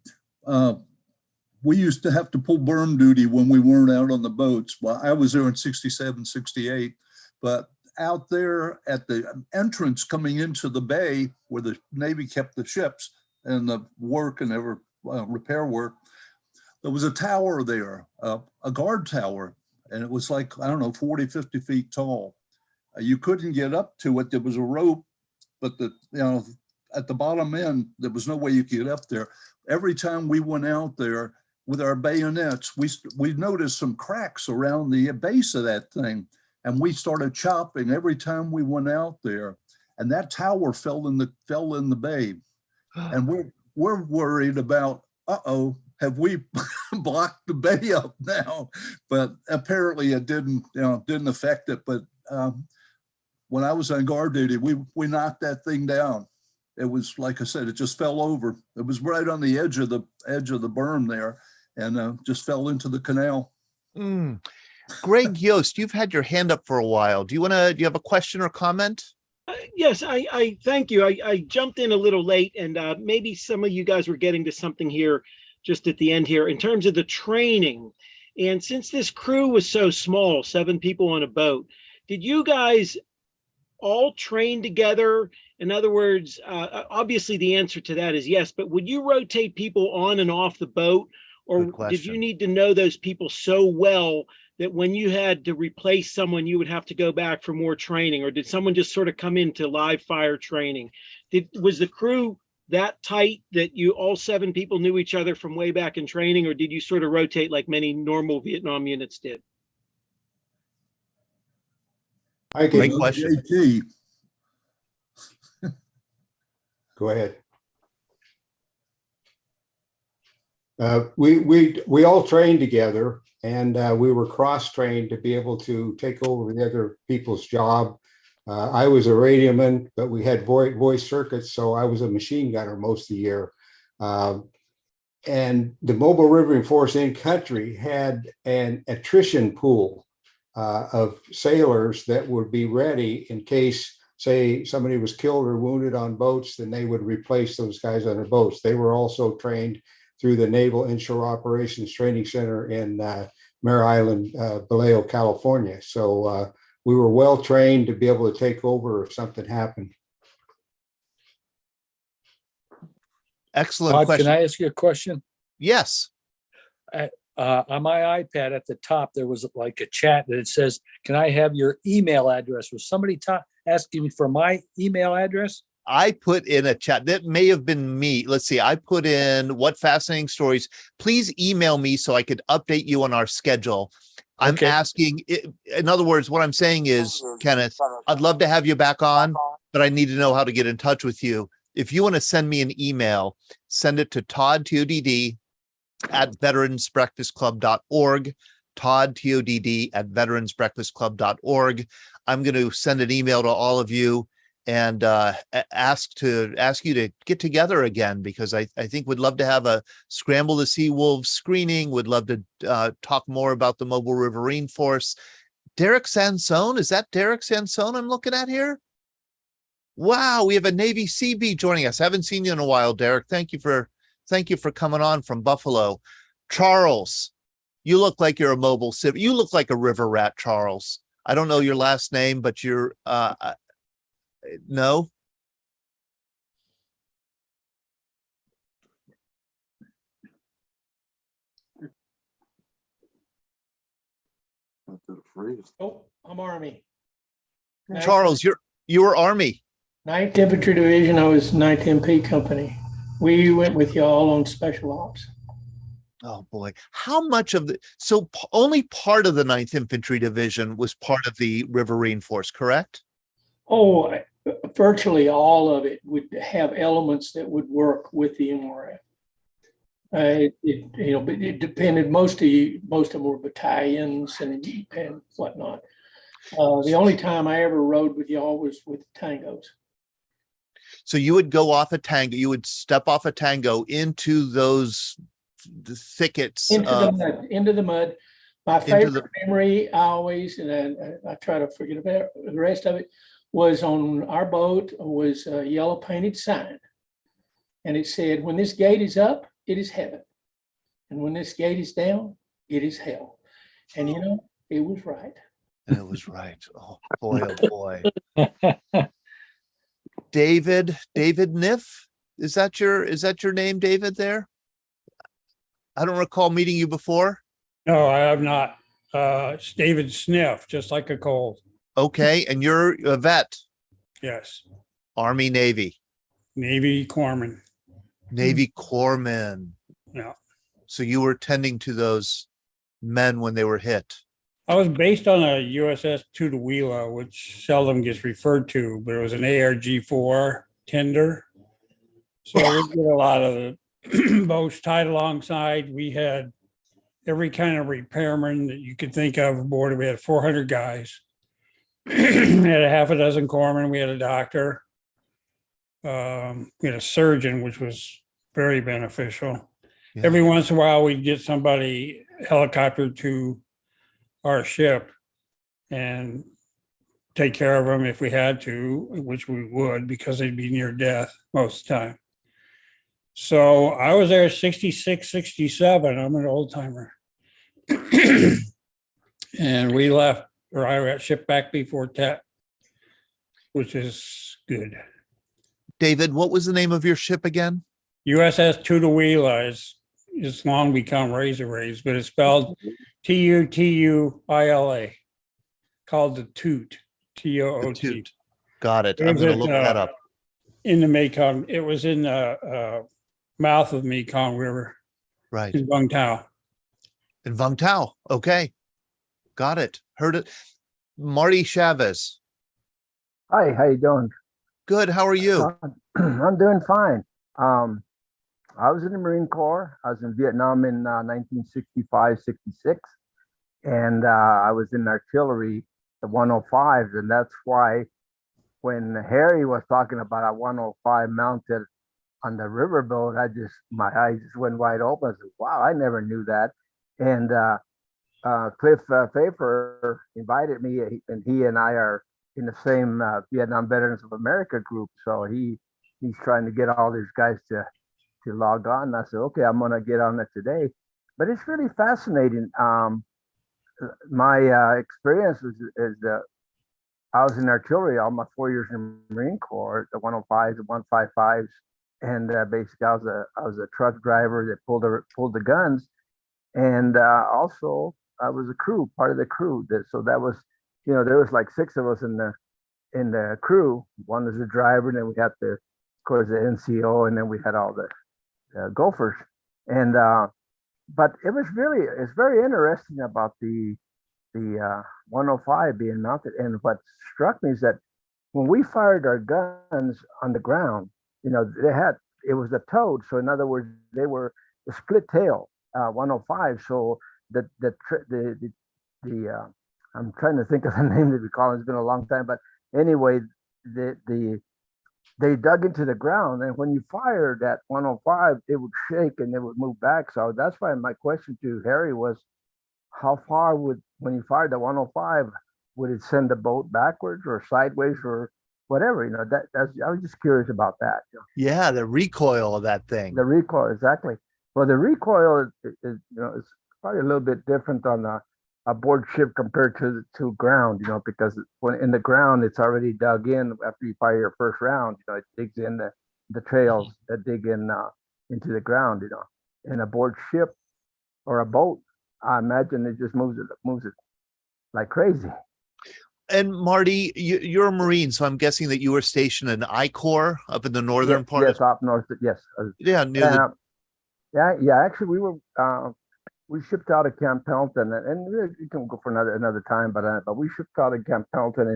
Speaker 10: We used to have to pull berm duty when we weren't out on the boats. Well, I was there in 67, 68, but out there at the entrance coming into the bay where the Navy kept the ships and the work and ever repair work, there was a tower there, a guard tower. And it was like, I don't know, 40, 50 feet tall. You couldn't get up to it. There was a rope, but at the bottom end, there was no way you could get up there. Every time we went out there with our bayonets, we noticed some cracks around the base of that thing. And we started chopping every time we went out there. And that tower fell in the bay. And we're worried about, have we blocked the bay up now? But apparently it didn't affect it. But when I was on guard duty, we knocked that thing down. It was, like I said, it just fell over. It was right on the edge of the berm there, and just fell into the canal.
Speaker 2: Greg Yost, you've had your hand up for a while. Do you have a question or comment?
Speaker 17: Yes, I thank you. I jumped in a little late, and maybe some of you guys were getting to something here just at the end here in terms of the training. And since this crew was so small, 7 people on a boat, did you guys all train together? In other words, obviously the answer to that is yes, but would you rotate people on and off the boat? Or did you need to know those people so well that when you had to replace someone, you would have to go back for more training? Or did someone just sort of come into live fire training? Was the crew that tight that you all 7 people knew each other from way back in training, or did you sort of rotate like many normal Vietnam units did?
Speaker 2: Great question.
Speaker 16: Go ahead. We all trained together, and we were cross-trained to be able to take over the other people's job. I was a radioman, but we had voice circuits, so I was a machine gunner most of the year. And the Mobile Riverine Force in country had an attrition pool of sailors that would be ready in case, say, somebody was killed or wounded on boats, then they would replace those guys on their boats. They were also trained through the Naval Inshore Operations Training Center in Mare Island, Vallejo, California. So we were well trained to be able to take over if something happened.
Speaker 2: Excellent question.
Speaker 15: Can I ask you a question?
Speaker 2: Yes.
Speaker 15: On my iPad at the top, there was like a chat that it says, "Can I have your email address?" Was somebody asking me for my email address?
Speaker 2: I put in a chat. That may have been me. Let's see. I put in, "What fascinating stories. Please email me so I could update you on our schedule." I'm asking, in other words, what I'm saying is, Kenneth, I'd love to have you back on, but I need to know how to get in touch with you. If you want to send me an email, send it to Todd, TODD, at veteransbreakfastclub.org, Todd, TODD, at veteransbreakfastclub.org. I'm going to send an email to all of you and ask you to get together again, because I think we'd love to have a Scramble the Sea Wolves screening. Would love to talk more about the Mobile Riverine Force. Derek Sansone, is that Derek Sansone I'm looking at here? Wow, we have a Navy CB joining us. I haven't seen you in a while, Derek. Thank you for coming on from Buffalo. Charles, you look like you're a mobile civ. You look like a river rat, Charles. I don't know your last name, but you're no.
Speaker 18: Oh, I'm Army.
Speaker 2: Charles, you were Army.
Speaker 18: 9th Infantry Division. I was 9th MP Company. We went with y'all on special ops.
Speaker 2: Oh boy. How much of only part of the 9th Infantry Division was part of the Riverine Force, correct?
Speaker 18: Oh, virtually all of it would have elements that would work with the MRF. But it depended. Most of them were battalions and whatnot. The only time I ever rode with y'all was with tangos.
Speaker 2: So you would go off a tango, you would step off a tango into the thickets
Speaker 18: Into the mud. My favorite memory always, and I try to forget about the rest of it, was on our boat was a yellow painted sign. And it said, when this gate is up, it is heaven. And when this gate is down, it is hell. And it was right.
Speaker 2: It was right. Oh boy, oh boy. David Niff, is that your name, David, there? I don't recall meeting you before.
Speaker 19: No, I have not. It's David Sniff, just like a cold.
Speaker 2: Okay, and you're a vet.
Speaker 19: Yes.
Speaker 2: Army, Navy.
Speaker 19: Navy corpsman.
Speaker 2: Navy corpsman.
Speaker 19: Yeah.
Speaker 2: So you were tending to those men when they were hit.
Speaker 19: I was based on a USS Tutuila, which seldom gets referred to, but it was an ARG-4 tender. So we did a lot of the boats tied alongside. We had every kind of repairman that you could think of aboard. We had 400 guys. We had a half a dozen corpsmen. We had a doctor. We had a surgeon, which was very beneficial. Yeah. Every once in a while, we'd get somebody helicoptered to our ship and take care of them if we had to, which we would, because they'd be near death most of the time. So I was there 66, 67. I'm an old timer. And we left, or I got shipped back before TET, which is good.
Speaker 2: David, what was the name of your ship again?
Speaker 19: USS Tutuila. It's long become Razor Rays, but it's spelled Tutuila, called the Toot, Toot.
Speaker 2: Got it. I'm going to look that up.
Speaker 19: In the Mekong, it was in the mouth of the Mekong River.
Speaker 2: Right.
Speaker 19: In Vung Tau.
Speaker 2: In Vung Tau. Okay. Got it. Heard it. Marty Chavez.
Speaker 20: Hi, how you doing?
Speaker 2: Good. How are you?
Speaker 20: I'm doing fine. I was in the Marine Corps. I was in Vietnam in 1965, 66. And I was in artillery, the 105s. And that's why when Harry was talking about a 105 mounted on the riverboat, my eyes just went wide open. I said, wow, I never knew that. And Cliff Pfeiffer invited me, and he and I are in the same Vietnam Veterans of America group. So he's trying to get all these guys to log on. And I said, okay, I'm gonna get on it today. But it's really fascinating. My experience is that I was in artillery all my 4 years in the Marine Corps, the 105s, the 155s, and basically I was a truck driver that pulled the guns, and also I was a crew, part of the crew. So that was, there was like 6 of us in the crew. One was the driver, and then we had of course, the NCO, and then we had all the gophers. And but it's very interesting about the 105 being mounted. And what struck me is that when we fired our guns on the ground, it was a towed. So in other words, they were the split tail 105. So the I'm trying to think of the name that we call it. It's been a long time, but anyway, they dug into the ground, and when you fired that 105, it would shake and it would move back. So that's why my question to Harry was, how far when you fired the 105, would it send the boat backwards or sideways or whatever? I was just curious about that.
Speaker 2: Yeah, the recoil of that thing.
Speaker 20: The recoil, exactly. Well, the recoil is probably a little bit different on a board ship compared to ground, because when in the ground, it's already dug in after you fire your first round. It digs in the trails that dig in into the ground. In a board ship or a boat, I imagine it just moves it like crazy.
Speaker 2: And Marty, you're a Marine, so I'm guessing that you were stationed in I Corps up in the northern part.
Speaker 20: Yes, up north. Yes.
Speaker 2: Yeah, near
Speaker 20: Yeah. Actually, we shipped out of Camp Pendleton, and you can go for another time, but we shipped out of Camp Pendleton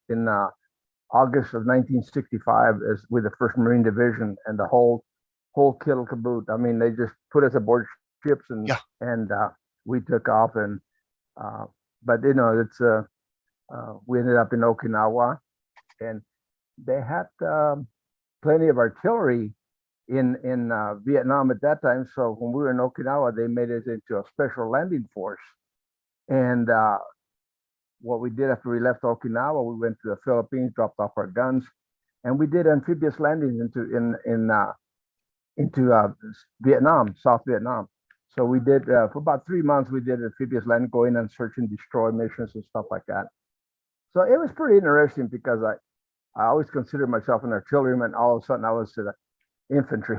Speaker 20: in August of 1965 as with the First Marine Division, and the whole kit and caboodle. I mean, they just put us aboard ships, and we took off, and but it's we ended up in Okinawa, and they had plenty of artillery in Vietnam at that time. So when we were in Okinawa, they made us into a special landing force. And what we did after we left Okinawa, we went to the Philippines, dropped off our guns, and we did amphibious landings into Vietnam, South Vietnam. So we did for about 3 months. We did amphibious landing, going and search and destroy missions and stuff like that. So it was pretty interesting because I always considered myself an artilleryman. All of a sudden, I was to the infantry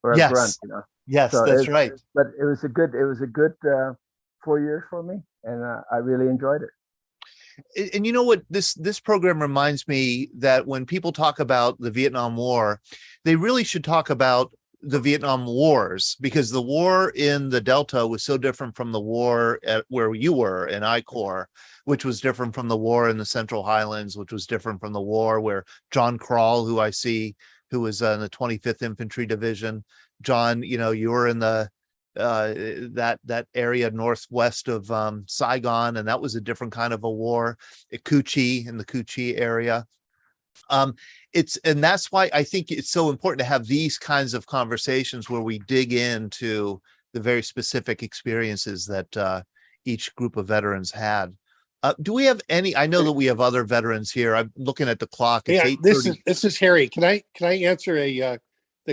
Speaker 20: or a grunt,
Speaker 2: Yes,
Speaker 20: So
Speaker 2: that's right.
Speaker 20: But it was a good 4 years for me, and I really enjoyed it.
Speaker 2: And you know what, this program reminds me that when people talk about the Vietnam War, they really should talk about the Vietnam Wars, because the war in the Delta was so different from the war at where you were in I Corps, which was different from the war in the Central Highlands, which was different from the war where John Krall, who I see, who was in the 25th Infantry Division. John, you were in the that area northwest of Saigon, and that was a different kind of a war. At Cu Chi, in the Cu Chi area. And that's why I think it's so important to have these kinds of conversations where we dig into the very specific experiences that each group of veterans had. Do we have any? I know that we have other veterans here. I'm looking at the clock. It's 8:30.
Speaker 13: This is Harry. Can I answer the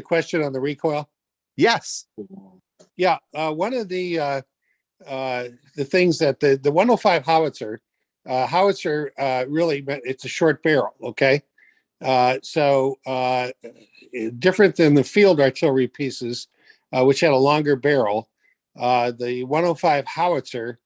Speaker 13: question on the recoil?
Speaker 2: Yes.
Speaker 13: Yeah. One of the things that the 105 howitzer really meant, it's a short barrel. Okay. So different than the field artillery pieces, which had a longer barrel. The 105 howitzer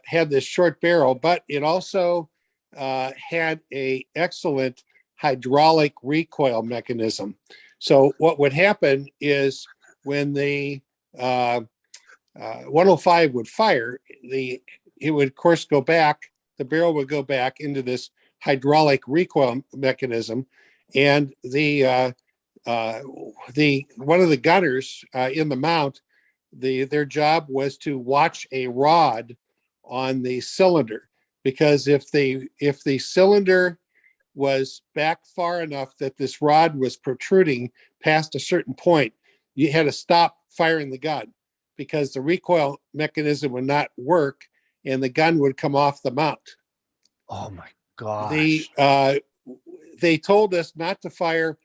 Speaker 13: had this short barrel, but it also had a excellent hydraulic recoil mechanism. So what would happen is when the 105 would fire, it would of course go back. The barrel would go back into this hydraulic recoil mechanism, and the one of the gunners in the mount, their job was to watch a rod on the cylinder, because if the cylinder was back far enough that this rod was protruding past a certain point, you had to stop firing the gun, because the recoil mechanism would not work and the gun would come off the mount.
Speaker 2: Oh my gosh.
Speaker 13: They told us not to fire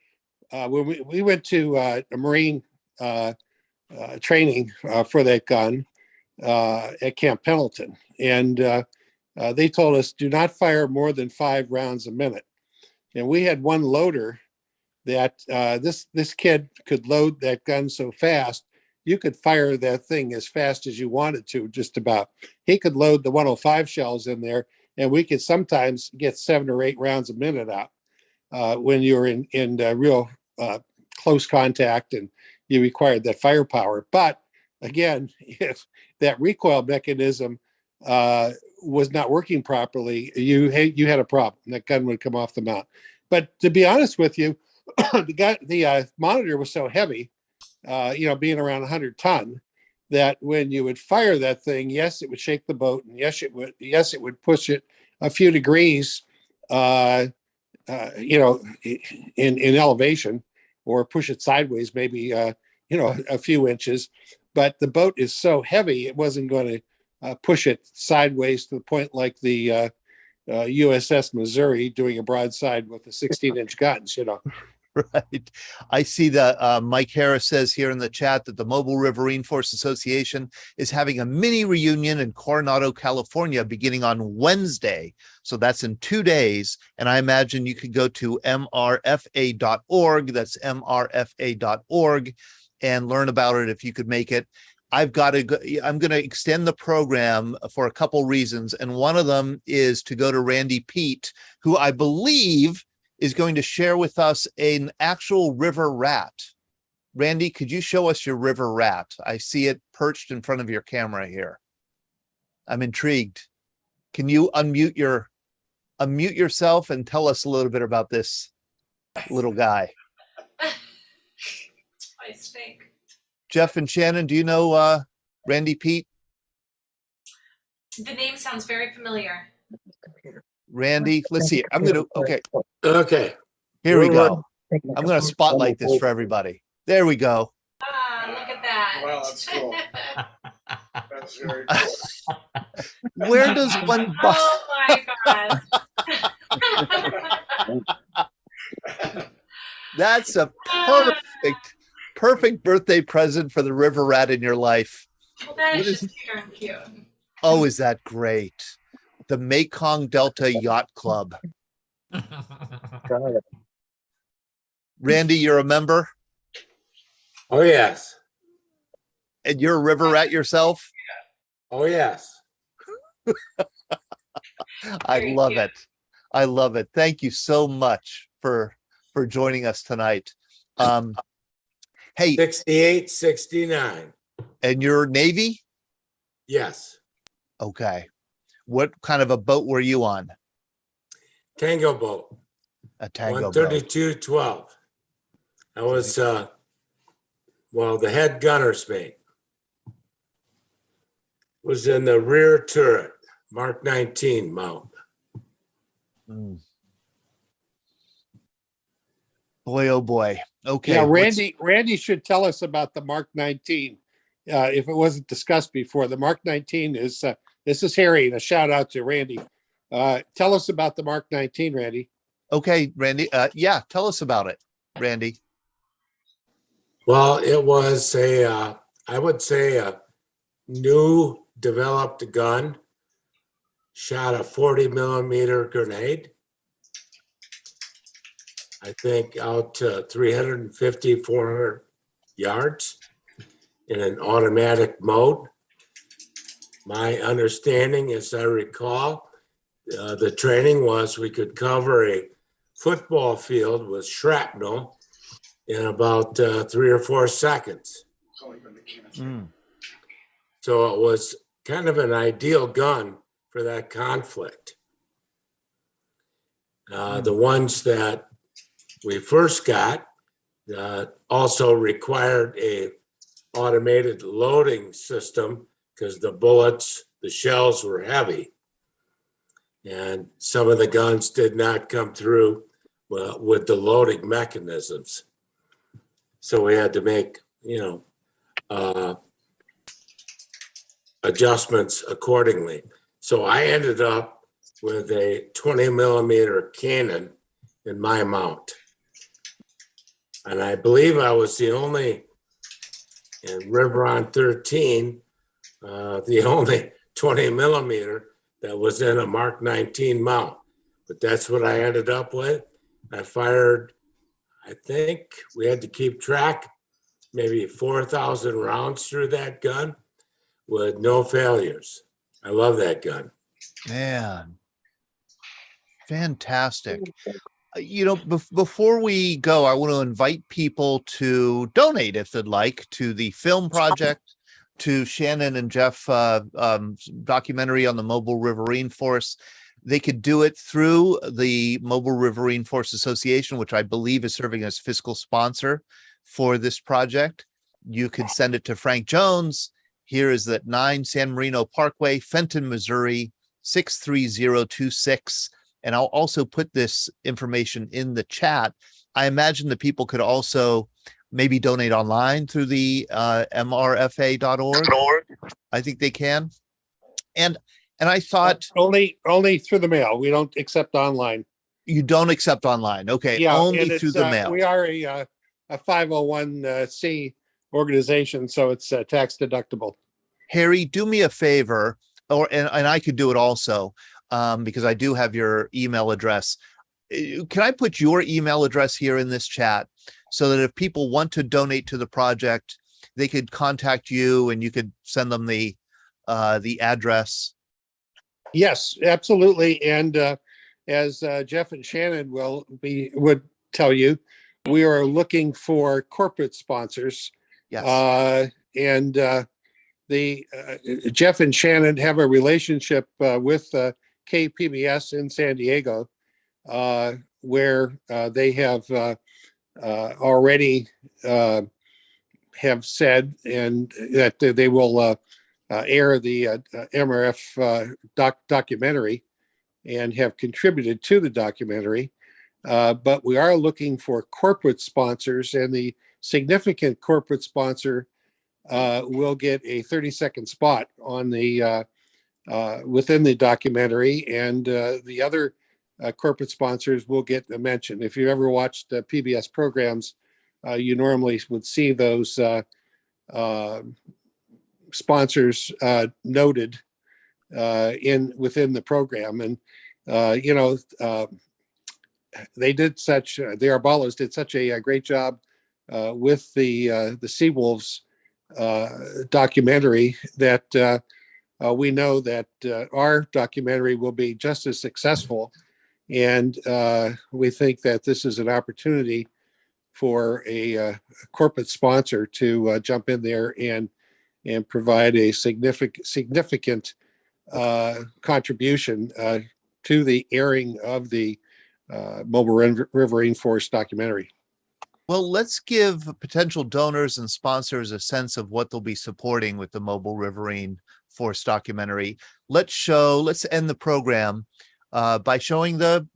Speaker 13: when we went to a Marine training for that gun at Camp Pendleton, and they told us do not fire more than 5 rounds a minute. And we had one loader that this kid could load that gun so fast, you could fire that thing as fast as you wanted to, just about. He could load the 105 shells in there, and we could sometimes get 7 or 8 rounds a minute out when you were in real close contact and you required that firepower. But again, if that recoil mechanism was not working properly, you had a problem. That gun would come off the mount. But to be honest with you, the monitor was so heavy, being around 100 ton, that when you would fire that thing, yes, it would shake the boat, and yes, it would push it a few degrees, in elevation, or push it sideways, maybe a few inches. But the boat is so heavy, it wasn't going to push it sideways to the point like the USS Missouri doing a broadside with the 16-inch guns,
Speaker 2: Right. I see that Mike Harris says here in the chat that the Mobile Riverine Force Association is having a mini reunion in Coronado, California, beginning on Wednesday. So that's in 2 days. And I imagine you could go to mrfa.org. That's mrfa.org, and learn about it if you could make it. I'm going to extend the program for a couple reasons. And one of them is to go to Randy Pete, who I believe is going to share with us an actual river rat. Randy, could you show us your river rat? I see it perched in front of your camera here. I'm intrigued. Can you unmute yourself and tell us a little bit about this little guy?
Speaker 6: I stink.
Speaker 2: Jeff and Shannon, do you know Randy Pete?
Speaker 6: The name sounds very familiar.
Speaker 2: Randy, let's see. Okay.
Speaker 21: Okay.
Speaker 2: Here we go. I'm going to spotlight this for everybody. There we go.
Speaker 6: Ah, look at that.
Speaker 1: Wow, that's cool. That's very cool.
Speaker 2: Where does one buy?
Speaker 6: Oh my God.
Speaker 2: That's a perfect birthday present for the river rat in your life.
Speaker 6: Well, that is just too darn cute.
Speaker 2: Oh, is that great? The Mekong Delta Yacht Club. Randy, you're a member?
Speaker 21: Oh, yes.
Speaker 2: And you're a river rat yourself?
Speaker 21: Oh, yes.
Speaker 2: I love it. I love it. Thank you so much for joining us tonight. Hey,
Speaker 21: 68, 69.
Speaker 2: And you're Navy?
Speaker 21: Yes.
Speaker 2: Okay. What kind of a boat were you on?
Speaker 21: Tango boat.
Speaker 2: A Tango boat.
Speaker 21: 132-12. I was, the head gunner's mate. Was in the rear turret, Mark 19 mount.
Speaker 2: Mm. Boy, oh boy. Okay.
Speaker 13: Yeah, Randy should tell us about the Mark 19. If it wasn't discussed before, the Mark 19 is, this is Harry, and a shout out to Randy. Tell us about the Mark 19, Randy.
Speaker 2: Okay, Randy. Yeah, tell us about it, Randy.
Speaker 21: Well, it was I would say a new developed gun, shot a 40 millimeter grenade. I think out to 350, 400 yards in an automatic mode. My understanding, as I recall, the training was we could cover a football field with shrapnel in about 3 or 4 seconds.
Speaker 2: Mm.
Speaker 21: So it was kind of an ideal gun for that conflict. The ones that we first got also required a automated loading system because the bullets, the shells were heavy. And some of the guns did not come through with the loading mechanisms. So we had to make, adjustments accordingly. So I ended up with a 20 millimeter cannon in my mount. And I believe I was the only, in Riverine 13, the only 20 millimeter that was in a Mark 19 mount. But that's what I ended up with. I fired, I think we had to keep track, maybe 4,000 rounds through that gun with no failures. I love that gun.
Speaker 2: Man, fantastic. Before we go, I want to invite people to donate if they'd like to the film project, to Shannon and Jeff documentary on the Mobile Riverine Force. They could do it through the Mobile Riverine Force Association, which I believe is serving as fiscal sponsor for this project. You could send it to Frank Jones. Here is at 9 San Marino Parkway, Fenton, Missouri, 63026. And I'll also put this information in the chat. I imagine that people could also maybe donate online through the mrfa.org. I think they can. And I thought
Speaker 13: only through the mail. We don't accept online.
Speaker 2: You don't accept online. Okay.
Speaker 13: Yeah,
Speaker 2: only through the mail.
Speaker 13: We are a 501c organization, so it's tax deductible.
Speaker 2: Harry, do me a favor, and I could do it also, because I do have your email address. Can I put your email address here in this chat so that if people want to donate to the project, they could contact you and you could send them the address?
Speaker 13: Yes, absolutely. And as Jeff and Shannon would tell you, We are looking for corporate sponsors.
Speaker 2: Yes.
Speaker 13: And Jeff and Shannon have a relationship with KPBS in San Diego, where they have already have said and that they will air the MRF documentary and have contributed to the documentary. But we are looking for corporate sponsors, and the significant corporate sponsor will get a 30-second spot on the within the documentary, and the other corporate sponsors will get a mention. If you ever watched PBS programs, you normally would see those sponsors noted within the program. And they did such the Arbalos did such a great job with the Seawolves documentary that we know that our documentary will be just as successful, and we think that this is an opportunity for a corporate sponsor to jump in there and provide a significant contribution to the airing of the Mobile Riverine Forest documentary.
Speaker 2: Well, let's give potential donors and sponsors a sense of what they'll be supporting with the Mobile Riverine Forest documentary. Let's end the program by showing the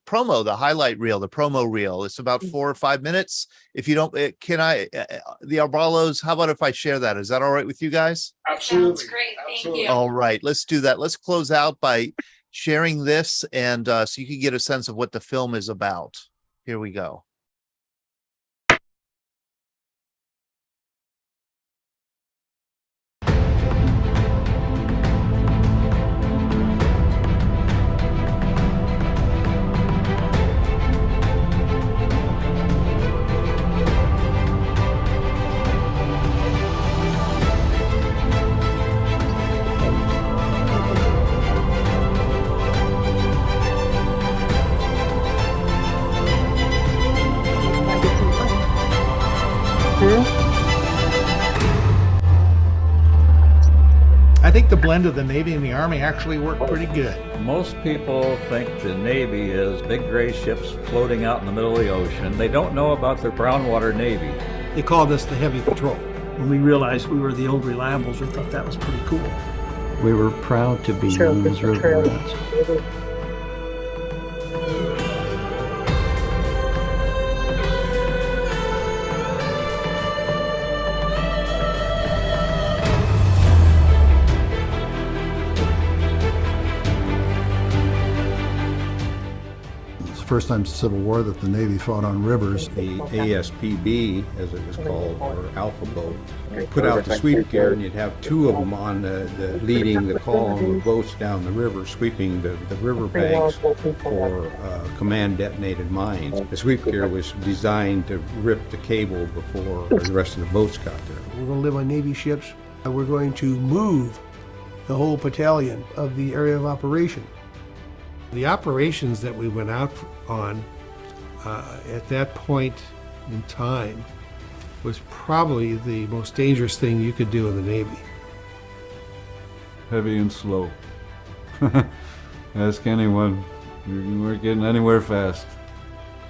Speaker 2: promo, the highlight reel, the promo reel. It's about 4 or 5 minutes. If you don't, the Arbalos, how about if I share that? Is that all right with you guys?
Speaker 6: Sounds great. Thank you.
Speaker 2: All right, let's do that. Let's close out by sharing this, and so you can get a sense of what the film is about. Here we go.
Speaker 8: I think the blend of the Navy and the Army actually worked pretty good.
Speaker 22: Most people think the Navy is big gray ships floating out in the middle of the ocean. They don't know about the brown water Navy.
Speaker 8: They called us the Heavy Patrol. When we realized we were the old reliables, we thought that was pretty cool.
Speaker 23: We were proud to be known as Riverines.
Speaker 24: First time since Civil War that the Navy fought on rivers.
Speaker 25: The ASPB, as it was called, or Alpha Boat, put out the sweep gear, and you'd have two of them on the leading the column of boats down the river, sweeping the river banks for command detonated mines. The sweep gear was designed to rip the cable before the rest of the boats got there.
Speaker 8: We're going to live on Navy ships. We're going to move the whole battalion of the area of operation. The operations that we went out on at that point in time was probably the most dangerous thing you could do in the Navy.
Speaker 26: Heavy and slow. Ask anyone. You weren't getting anywhere fast.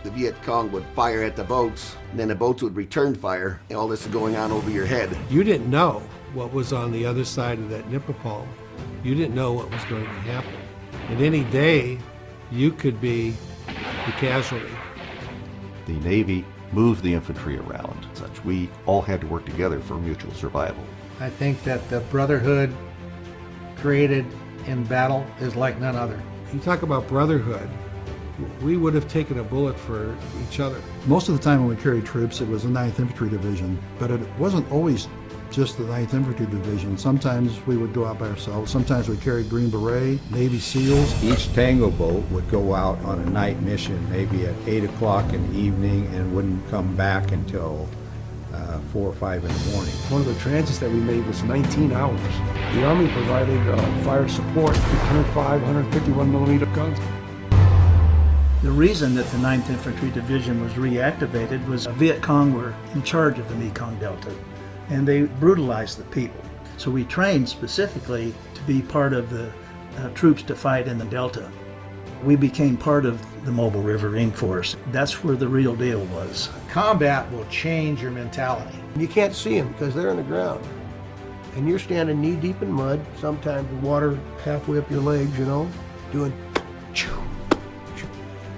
Speaker 27: The Viet Cong would fire at the boats, and then the boats would return fire, and all this is going on over your head.
Speaker 8: You didn't know what was on the other side of that nipple palm. You didn't know what was going to happen. And any day, you could be the casualty.
Speaker 28: The Navy moved the infantry around, such we all had to work together for mutual survival.
Speaker 8: I think that the brotherhood created in battle is like none other. You talk about brotherhood, we would have taken a bullet for each other.
Speaker 24: Most of the time when we carried troops, it was the 9th Infantry Division, but it wasn't always just the 9th Infantry Division. Sometimes we would go out by ourselves. Sometimes we carried Green Beret, Navy SEALs.
Speaker 25: Each Tango boat would go out on a night mission, maybe at 8 o'clock in the evening, and wouldn't come back until 4 or 5 in the morning.
Speaker 8: One of the transits that we made was 19 hours. The Army provided fire support, 105, 151 millimeter guns.
Speaker 23: The reason that the 9th Infantry Division was reactivated was Viet Cong were in charge of the Mekong Delta, and they brutalized the people. So we trained specifically to be part of the troops to fight in the Delta. We became part of the Mobile Riverine Force. That's where the real deal was.
Speaker 3: Combat will change your mentality.
Speaker 8: You can't see them because they're in the ground. And you're standing knee deep in mud, sometimes the water halfway up your legs, you know, doing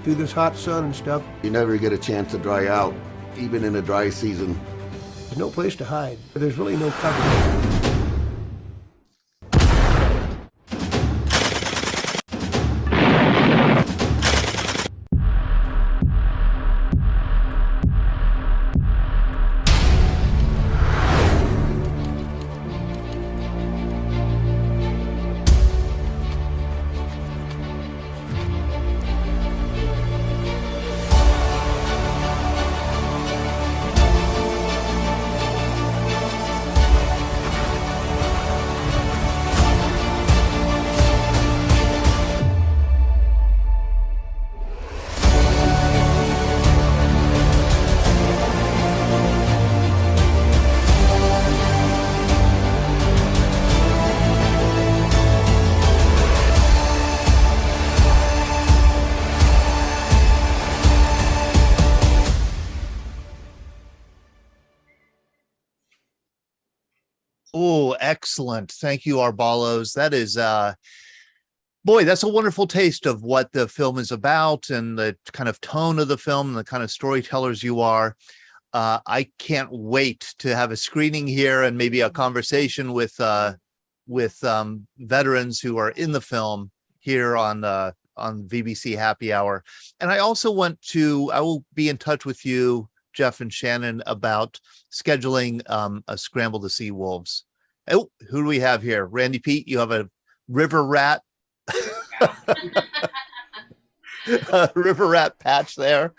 Speaker 8: through this hot sun and stuff.
Speaker 27: You never get a chance to dry out, even in a dry season.
Speaker 8: There's no place to hide. There's really no cover.
Speaker 2: Oh, excellent. Thank you, Arbalos. That is, boy, that's a wonderful taste of what the film is about and the kind of tone of the film and the kind of storytellers you are. I can't wait to have a screening here and maybe a conversation with veterans who are in the film here on VBC Happy Hour. And I also I will be in touch with you, Jeff and Shannon, about scheduling a Scramble to See Wolves. Oh, who do we have here? Randy Pete, you have a river rat. River rat patch there.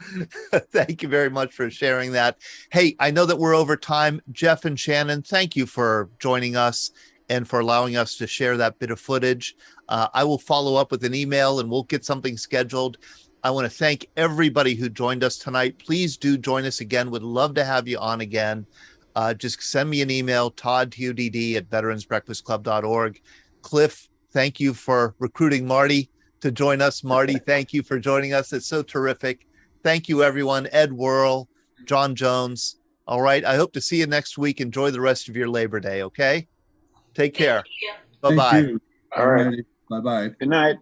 Speaker 2: Thank you very much for sharing that. Hey, I know that we're over time. Jeff and Shannon, thank you for joining us and for allowing us to share that bit of footage. I will follow up with an email and we'll get something scheduled. I want to thank everybody who joined us tonight. Please do join us again. Would love to have you on again. Just send me an email, Todd, TODD, at veteransbreakfastclub.org. Cliff, thank you for recruiting Marty to join us. Marty, thank you for joining us. It's so terrific. Thank you, everyone. Ed Whirl, John Jones. All right. I hope to see you next week. Enjoy the rest of your Labor Day. Okay. Take care. Bye-bye.
Speaker 10: All right. Bye-bye.
Speaker 3: Good night.